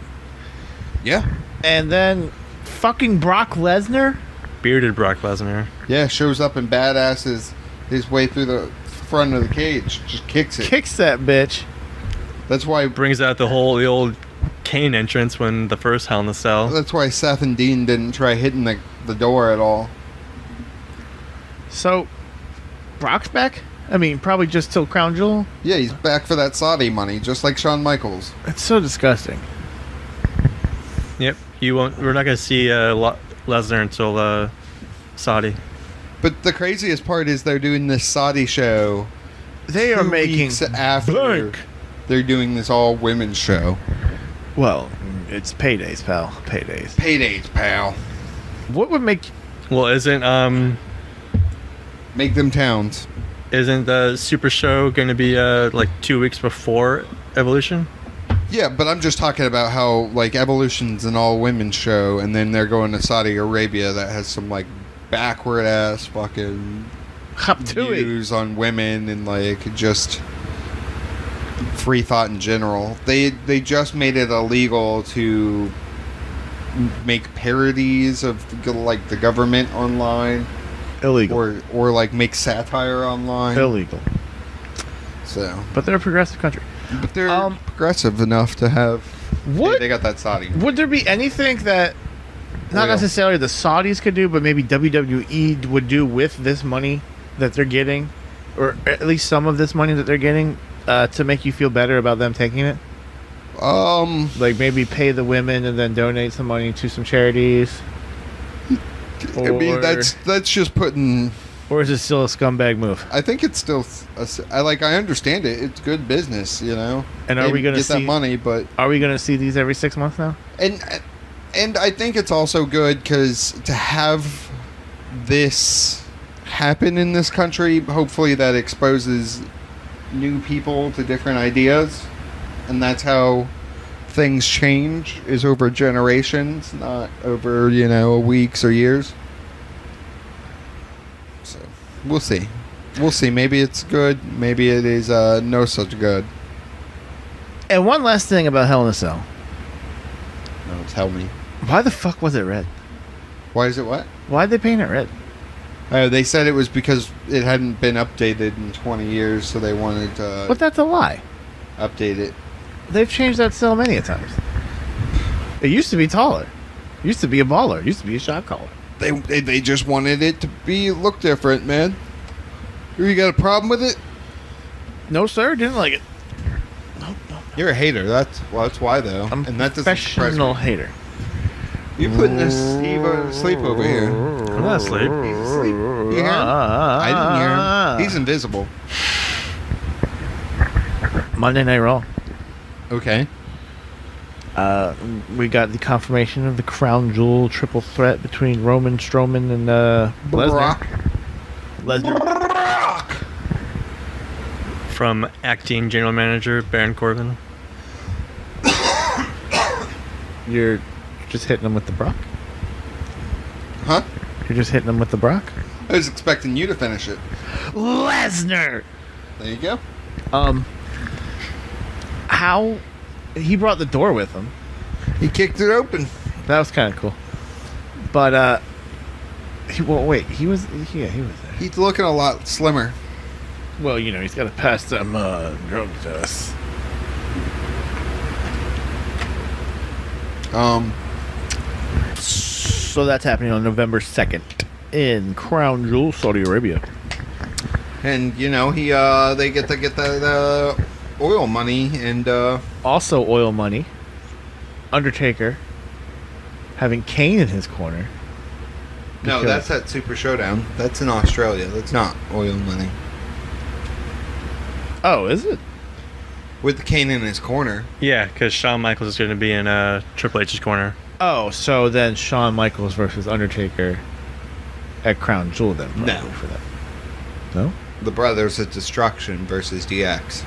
Yeah. And then fucking Brock Lesnar. bearded Brock Lesnar. Yeah, shows up and badasses his way through the front of the cage. Just kicks it. Kicks that bitch. That's why Brings out the old Kane entrance when the first Hell in the Cell. That's why Seth and Dean didn't try hitting the door at all. So, Brock's back? I mean, probably just till Crown Jewel? Yeah, he's back for that Saudi money, just like Shawn Michaels. It's so disgusting. Yep. You won't. We're not going to see Lesnar until Saudi. But the craziest part is they're doing this Saudi show. They are 2 making weeks after blank. they're doing this all women's show. Well, it's paydays, pal. Paydays. Paydays, pal. What would make... Well, isn't Make them towns. the Super Show going to be like 2 weeks before Evolution? Yeah, but I'm just talking about how like Evolution's an all women's show, and then they're going to Saudi Arabia that has some like backward ass fucking Up to it. views on women and like just free thought in general. They just made it illegal to make parodies of like the government online, Illegal. or like make satire online. Illegal. So, But they're a progressive country. but they're progressive enough to have. What They got that Saudi. would there be anything that not Oil. necessarily the Saudis could do, but maybe WWE would do with this money that they're getting, or at least some of this money that they're getting, to make you feel better about them taking it? Like maybe pay the women and then donate some money to some charities. I mean, that's just putting. Or is it still a scumbag move? I think it's still. I understand it. It's good business, you know. And are we going to get that money? But are we going to see these every 6 months now? And I think it's also good because to have this happen in this country, hopefully that exposes new people to different ideas, and that's how things change, is over generations, not over weeks or years. So we'll see. Maybe it's good, maybe it is no such good. And one last thing about Hell in a Cell. No, tell me, Why the fuck was it red? why is it what? Why'd they paint it red? They said it was because it hadn't been updated in 20 years, so they wanted to But that's a lie. update it. They've changed that cell many a times. It used to be taller. It used to be a baller. It used to be a shot caller. They just wanted it to look different, man. You got a problem with it? No, sir. Didn't like it. No. You're a hater. That's why though. I'm and that doesn't professional surprise me. hater. You're putting this Steve to sleep over here. I'm not asleep. He's asleep. You hear him? I didn't hear him. He's invisible. Monday Night Raw. Okay. We got the confirmation of the crown jewel triple threat between Roman Strowman and Lesnar. Lesnar. From acting general manager Baron Corbin. You're just hitting him with the Brock? Huh? You're just hitting him with the Brock? I was expecting you to finish it. Lesnar! There you go. How... He brought the door with him. He kicked it open. That was kind of cool. But, he was there. He's looking a lot slimmer. Well, he's got to pass them drug tests. So that's happening on November 2nd in Crown Jewel, Saudi Arabia. And he they get the oil money and Also oil money. Undertaker having Kane in his corner. no, that's at Super Showdown. That's in Australia. That's not oil money. Oh, is it? With Kane in his corner. Yeah, because Shawn Michaels is going to be in Triple H's corner. Oh, so then Shawn Michaels versus Undertaker at Crown Jewel then? Probably No. For that. No? The Brothers of Destruction versus DX.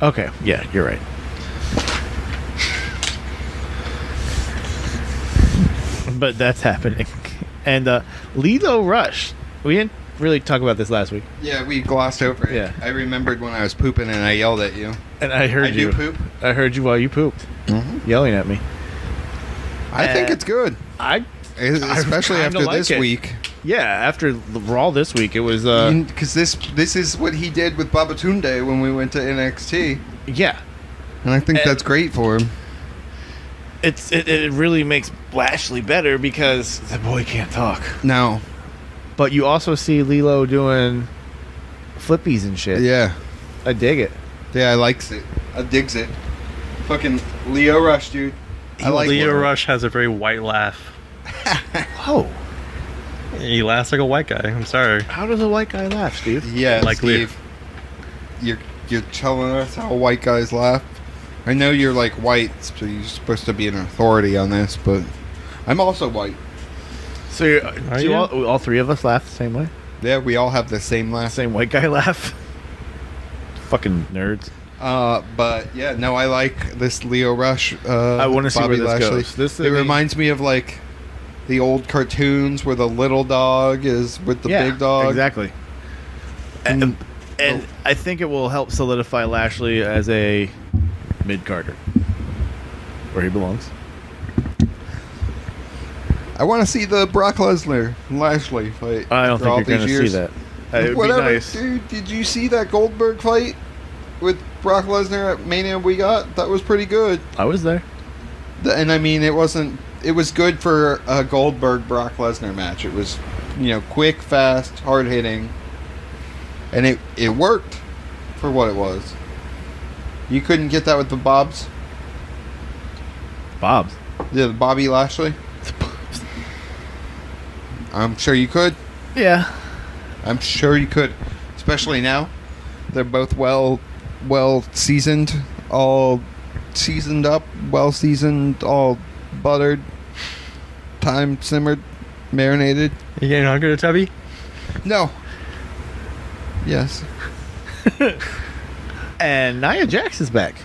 Okay, yeah, you're right. But that's happening. And Lilo Rush. We didn't really talk about this last week. Yeah, we glossed over it. Yeah. I remembered when I was pooping and I yelled at you. And I heard I you. do poop. I heard you while you pooped. Mm-hmm. Yelling at me. I think it's good. Especially kinda after like this it. week. Yeah, after the Raw this week, it was... Because this is what he did with Babatunde when we went to NXT. yeah. And I think that's great for him. It really makes Lashley better because the boy can't talk. No. But you also see Lilo doing flippies and shit. Yeah. I dig it. Yeah, I likes it. I digs it. Fucking Leo Rush, dude. I like Leo it. Rush has a very white laugh. Oh, He laughs like a white guy. I'm sorry. how does a white guy laugh, Steve? Yeah, Like Steve. You're telling us how white guys laugh? I know you're like white, so you're supposed to be an authority on this, but I'm also white. So do you? all three of us laugh the same way? Yeah, we all have the same laugh. Same white guy laugh? Fucking nerds. But yeah, no, I like this Leo Rush. I want to see Bobby where this Lashley. goes. It reminds me of like the old cartoons where the little dog is with the big dog. Exactly. And I think it will help solidify Lashley as a mid-carder. Where he belongs. I want to see the Brock Lesnar and Lashley fight. I don't after all think you're going these to see years. that. It would Whatever, be nice. dude. Did you see that Goldberg fight with Brock Lesnar at Mania we got? That was pretty good. I was there. And I mean, it was good for a Goldberg Brock Lesnar match. It was, quick, fast, hard hitting, and it worked for what it was. You couldn't get that with the Bobs. Bob's. Yeah, Bobby Lashley. I'm sure you could. Yeah. I'm sure you could. Especially now. They're both well seasoned. All seasoned up. Well seasoned. All buttered. Time simmered. Marinated. You getting hungry, Tubby? No. Yes. And Nia Jax is back.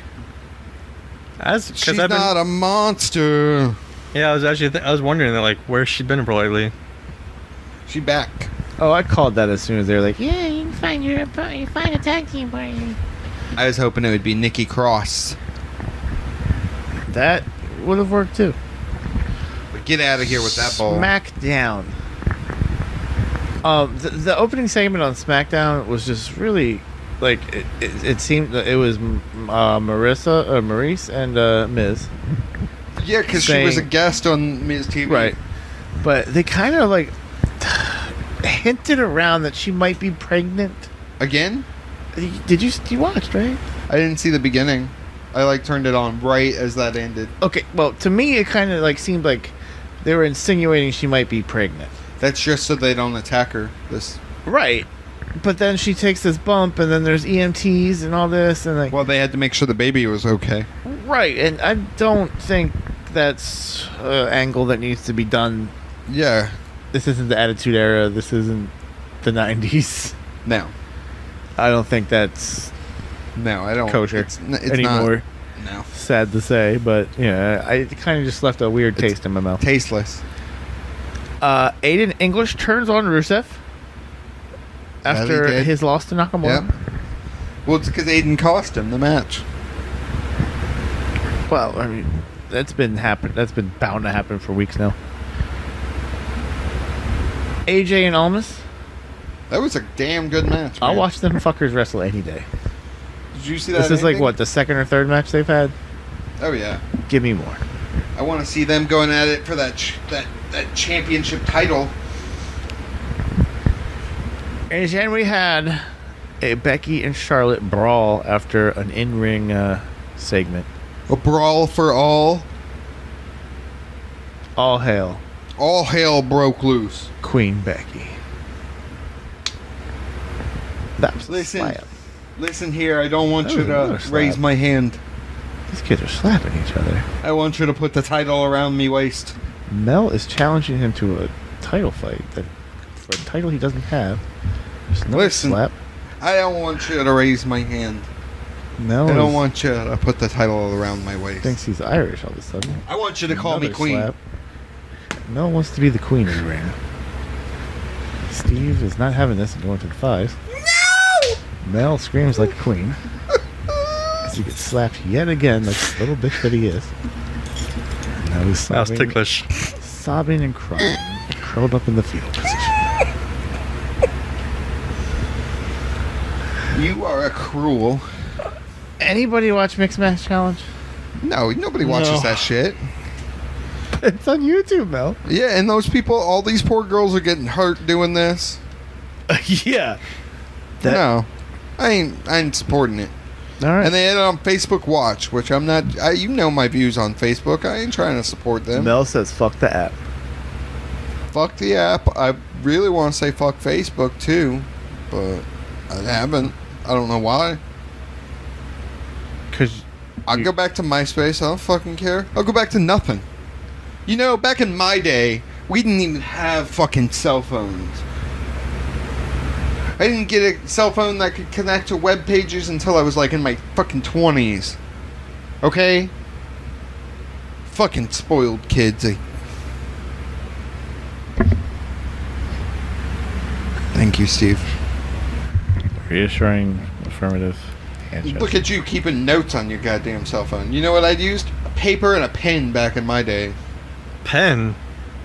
She's not a monster. Yeah, I was actually I was wondering that, like, where's she been for lately? She back. Oh, I called that as soon as they were like, yeah, you can find a tag team partner. I was hoping it would be Nikki Cross. That would have worked too. But get out of here with that ball. SmackDown. The opening segment on SmackDown was just really, like, it seemed that it was Maurice and Miz. Yeah, because she was a guest on Miz TV. Right. But they kind of, like, hinted around that she might be pregnant. Again? You watched, right? I didn't see the beginning. I, like, turned it on right as that ended. Okay, well, to me, it kind of, like, seemed like they were insinuating she might be pregnant. That's just so they don't attack her. Right. But then she takes this bump, and then there's EMTs and all this, and like... Well, they had to make sure the baby was okay. Right, and I don't think that's an angle that needs to be done. Yeah. This isn't the Attitude Era. This isn't the 90s. No. I don't think that's No, I don't. kosher It's anymore. Not, no. Sad to say, but yeah, I kind of just left a weird taste in my mouth. Tasteless. Aiden English turns on Rusev after did. his loss to Nakamura. Yep. Well, it's because Aiden cost him the match. Well, I mean, that's been bound to happen for weeks now. AJ and Almas. That was a damn good match. I'll man. watch them fuckers wrestle any day. Did you see that? This is like ending? what, the second or third match they've had? Oh yeah. Give me more. I want to see them going at it for that championship title. And then we had a Becky and Charlotte brawl after an in-ring segment. A brawl for all. All hail All hell broke loose. Queen Becky. That was a Listen, slap. listen here. I don't want That you was another to slap. raise my hand. These kids are slapping each other. I want you to put the title around me waist. Mel is challenging him to a title fight for a title he doesn't have. There's no Listen. slap. I don't want you to raise my hand. Mel I don't want you to put the title around my waist. thinks he's Irish all of a sudden. I want you to call me Another queen. slap. Mel wants to be the queen of the ring. Steve is not having this and going to the 5. No! Mel screams like a queen. As he gets slapped yet again like the little bitch that he is. Now he's That was sobbing, ticklish. sobbing and crying, curled up in the fetal position. You are a cruel. Anybody watch Mixed Match Challenge? No, nobody watches No. that shit. It's on YouTube, Mel. Yeah, and those people, all these poor girls are getting hurt doing this. Yeah. No, I ain't supporting it. All right. And they had it on Facebook Watch, which I'm not. You know my views on Facebook. I ain't trying to support them. Mel says, fuck the app. Fuck the app. I really want to say fuck Facebook too, but I haven't. I don't know why. Because I'll go back to MySpace. I don't fucking care. I'll go back to nothing. You know, back in my day, we didn't even have fucking cell phones. I didn't get a cell phone that could connect to web pages until I was like in my fucking 20s. Okay? Fucking spoiled kids. Thank you, Steve. reassuring, affirmative handshake. Look at you keeping notes on your goddamn cell phone. You know what I'd used? A paper and a pen back in my day. Pen?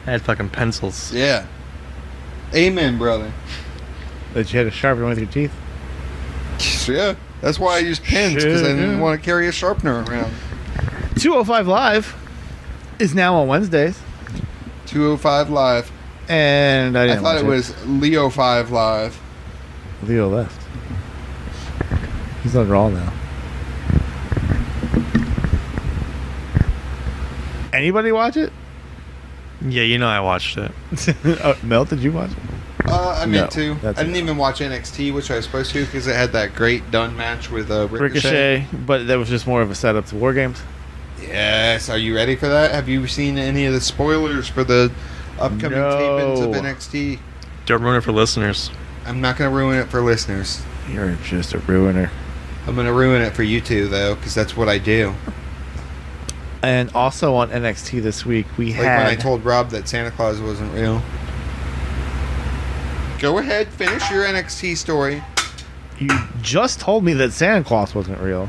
I had fucking pencils. Yeah. Amen, brother. That you had to sharpen with your teeth. Yeah. That's why I used pens, because I didn't Yeah. want to carry a sharpener around. 205 Live is now on Wednesdays. 205 Live. And I I didn't thought it watch was Leo 5 Live. Leo left. He's on Raw now. Anybody watch it? Yeah, you know I watched it. Mel, did you watch it? I meant No, to. that's I didn't it. even watch NXT, which I was supposed to, because it had that great done match with Ricochet. Ricochet, but that was just more of a setup to War Games. Yes. Are you ready for that? Have you seen any of the spoilers for the upcoming tapings of No. NXT? Don't ruin it for listeners. I'm not going to ruin it for listeners. You're just a ruiner. I'm going to ruin it for you two, though, because that's what I do. And also on NXT this week, we Like had... when I told Rob that Santa Claus wasn't real. Go ahead, finish your NXT story. You just told me that Santa Claus wasn't real.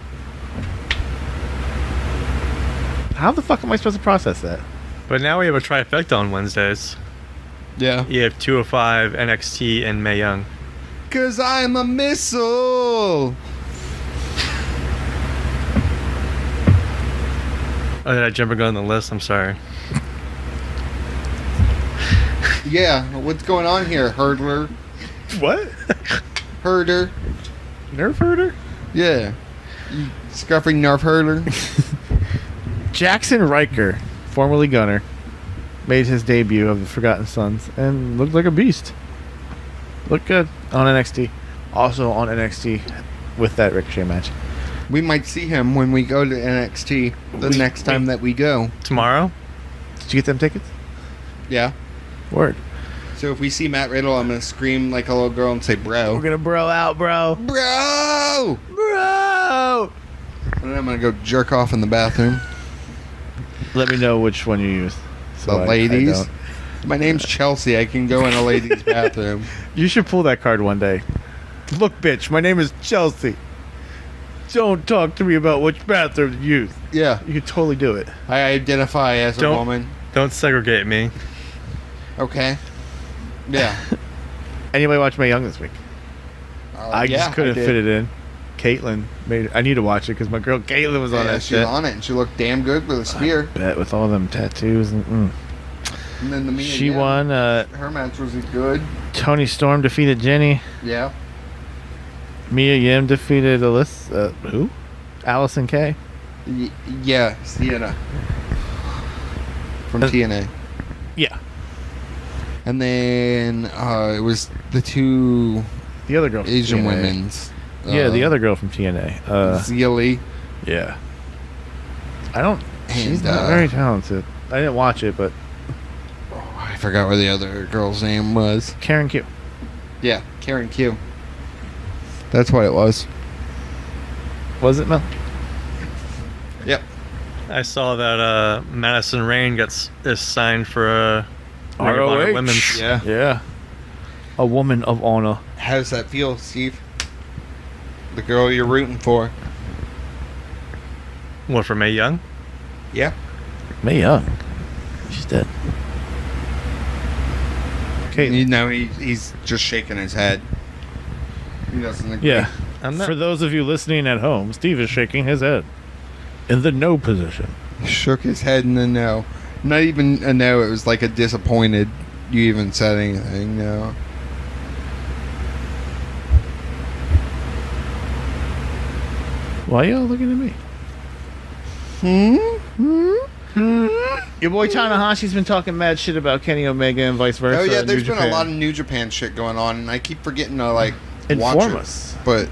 How the fuck am I supposed to process that? But now we have a trifecta on Wednesdays. Yeah. You have 205, NXT, and Mae Young. Because I'm a missile. Oh, did I jump a gun on the list? I'm sorry. Yeah, what's going on here, hurdler? What? Herder? Nerf herder? Yeah. You scuffing Nerf herder? Jackson Riker, formerly Gunner, made his debut of the Forgotten Sons and looked like a beast. Looked good on NXT. Also on NXT with that Ricochet match. We might see him when we go to NXT the next time that we go. Tomorrow? Did you get them tickets? Yeah. Word. So if we see Matt Riddle, I'm going to scream like a little girl and say, bro. We're gonna bro out, bro. Bro! Bro! And then I'm going to go jerk off in the bathroom. Let me know which one you use. The I ladies. don't. My name's Chelsea. I can go in a ladies' bathroom. You should pull that card one day. Look, bitch, my name is Chelsea. Don't talk to me about which bathroom to use. Yeah. You could totally do it. I identify as a Don't- woman. Don't segregate me. Okay. Yeah. Anybody watch Mae Young this week? I yeah, just couldn't did. fit it in. Caitlyn made it. I need to watch it because my girl Caitlyn was on Yeah, that she was shit. on it, and she looked damn good with a spear. Bet with all them tattoos and And then the Mia she Yim, won. Her match was good. Tony Storm defeated Jenny. Yeah. Mia Yim defeated Alyssa. Who? Allison Kay. Yeah, Sienna. From TNA. Yeah, And then it was the two the other girl. From Asian TNA. women's. Yeah, the other girl from TNA. Zealy. Yeah. I don't. She's And, not very talented. I didn't watch it, but I forgot what the other girl's name was. Karen Q. Yeah, Karen Q. That's what it was. Was it Mel? Yep. I saw that Madison Rain is signed for Ring of Honor Women's. Yeah. Yeah. A woman of honor. How does that feel, Steve? The girl you're rooting for. What, for Mae Young? Yeah. Mae Young. She's dead. Okay. You know, he's just shaking his head. He doesn't agree. Yeah. I'm not. For those of you listening at home, Steve is shaking his head in the no position. Shook his head in the no. Not even a no, it was like a disappointed you even said anything, no. Why y'all looking at me? Your boy Tanahashi's been talking mad shit about Kenny Omega and vice versa. Oh yeah, in there's New been Japan. a lot of New Japan shit going on, and I keep forgetting to like watch Inform it. us. But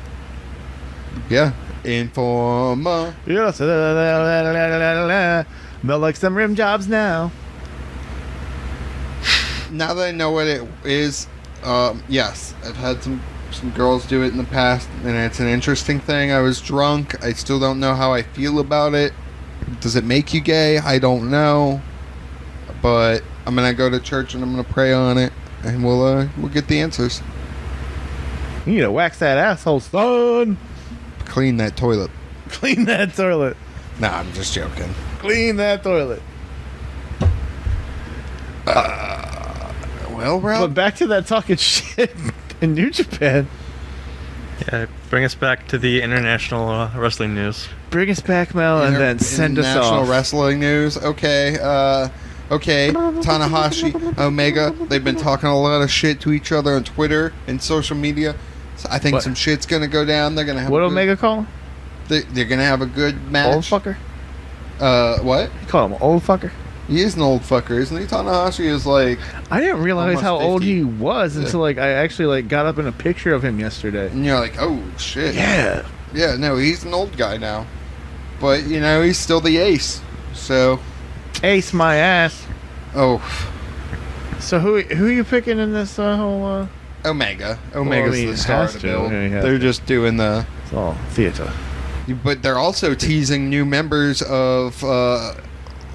yeah, informa. Yeah, Mel likes them rim jobs now. Now that I know what it is, yes, I've had some girls do it in the past, and it's an interesting thing. I was drunk. I still don't know how I feel about it. Does it make you gay? I don't know, but I'm gonna go to church and I'm gonna pray on it, and we'll get the answers. You need to wax that asshole, son. Clean that toilet. Clean that toilet. Nah, I'm just joking. Clean that toilet. Well, But Rob, back to that talking shit in New Japan. Yeah, bring us back to the international wrestling news. Bring us back, Mel, and then send us International off. Wrestling News. Okay, okay. Tanahashi, Omega. They've been talking a lot of shit to each other on Twitter and social media. So I think What? some shit's gonna go down. They're gonna have What a good, Omega call him? They're gonna have a good match. Old fucker? What? He called him old fucker? He is an old fucker, isn't he? Tanahashi is like... I didn't realize Almost how old 50. he was until like I actually like got up in a picture of him yesterday. And you're like, oh, shit. Yeah. Yeah, no, he's an old guy now. But, you know, he's still the ace. So... Ace my ass. Oh, So who are you picking in this whole? Omega. Omega's he the star has of the to. bill. Yeah, he has They're to. just doing the... It's all theater. But they're also teasing new members of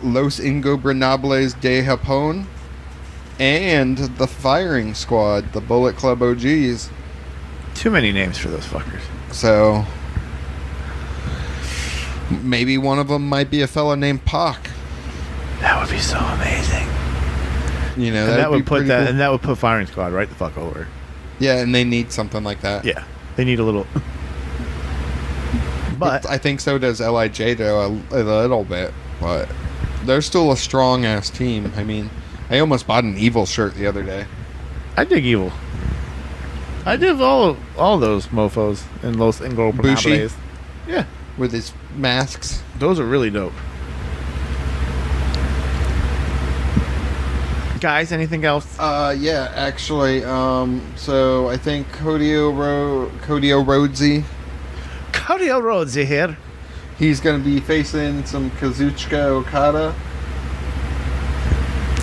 Los Ingobernables de Japón and the Firing Squad, the Bullet Club OGs. Too many names for those fuckers. So maybe one of them might be a fella named Pac. That would be so amazing. You know, And that'd that would be put pretty that, cool. and that would put Firing Squad right the fuck over. Yeah, and they need something like that. Yeah, they need a little. But I think so does LIJ though a little bit, but they're still a strong ass team. I mean, I almost bought an Evil shirt the other day. I dig Evil. I dig all those mofos in Los Ingobernables. Yeah, With his masks. those are really dope. Guys, anything else? Yeah, actually, so I think Codio Rhodesy, Cardio Rhodes here. he's going to be facing some Kazuchika Okada.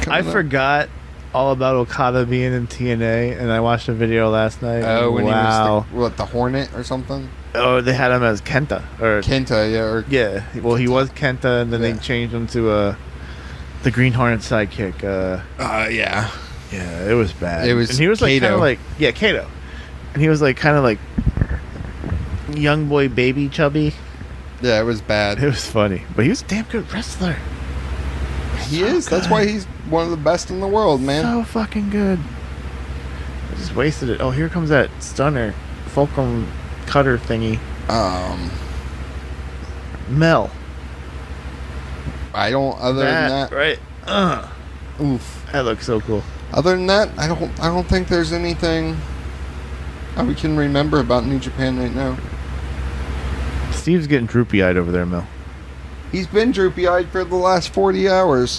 I Coming up. forgot all about Okada being in TNA, and I watched a video last night. Oh, when wow. he was the Hornet or something? Oh, they had him as Kenta. Or Kenta, yeah, or yeah, well, he was Kenta, and then Yeah. they changed him to the Green Hornet sidekick. yeah. Yeah, it was bad. It was and he was like kind Kato. of like Kato, and he was like kind of like young boy baby chubby. Yeah, it was bad. It was funny, but he was a damn good wrestler. He is. That's why he's one of the best in the world, man. So fucking good. I just wasted it. Oh, here comes that stunner, Fulcrum cutter thingy. Mel. I don't. Other than that, right? oof. That looks so cool. Other than that, I don't think there's anything we can remember about New Japan right now. Steve's getting droopy eyed over there, Mel. He's been droopy-eyed for the last 40 hours.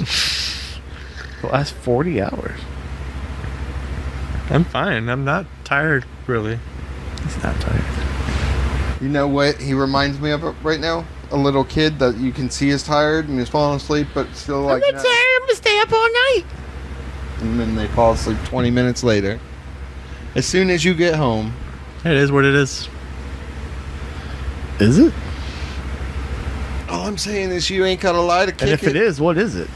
The last 40 hours. I'm fine. I'm not tired, really. He's not tired. You know what he reminds me of right now? A little kid that you can see is tired and is falling asleep, but still like... I'm gonna stay up all night. And then they fall asleep 20 minutes later. As soon as you get home... It is what it is. Is it? All I'm saying is you ain't gotta lie to kick And if it is, what is it?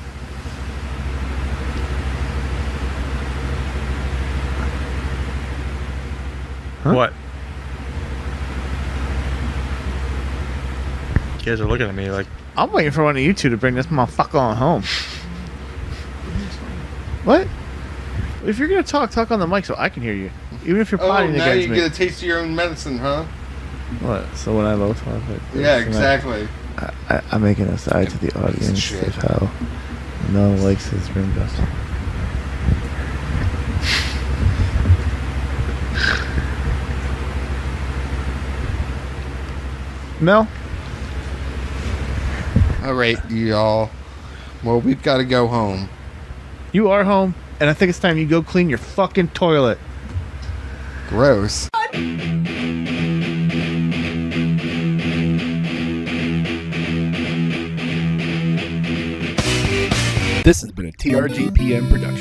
Huh? What? You guys are looking at me like, I'm waiting for one of you two to bring this motherfucker on home. What? If you're gonna talk on the mic so I can hear you. Even if you're Oh, potting now against you me. get a taste of your own medicine, huh? What? So when I low talk like this, Yeah, and exactly. I'm making a side to the audience shit. of how Mel likes his ring dust. Mel? All right, y'all. Well, we've got to go home. You are home, and I think it's time you go clean your fucking toilet. Gross. This has been a TRGPN production.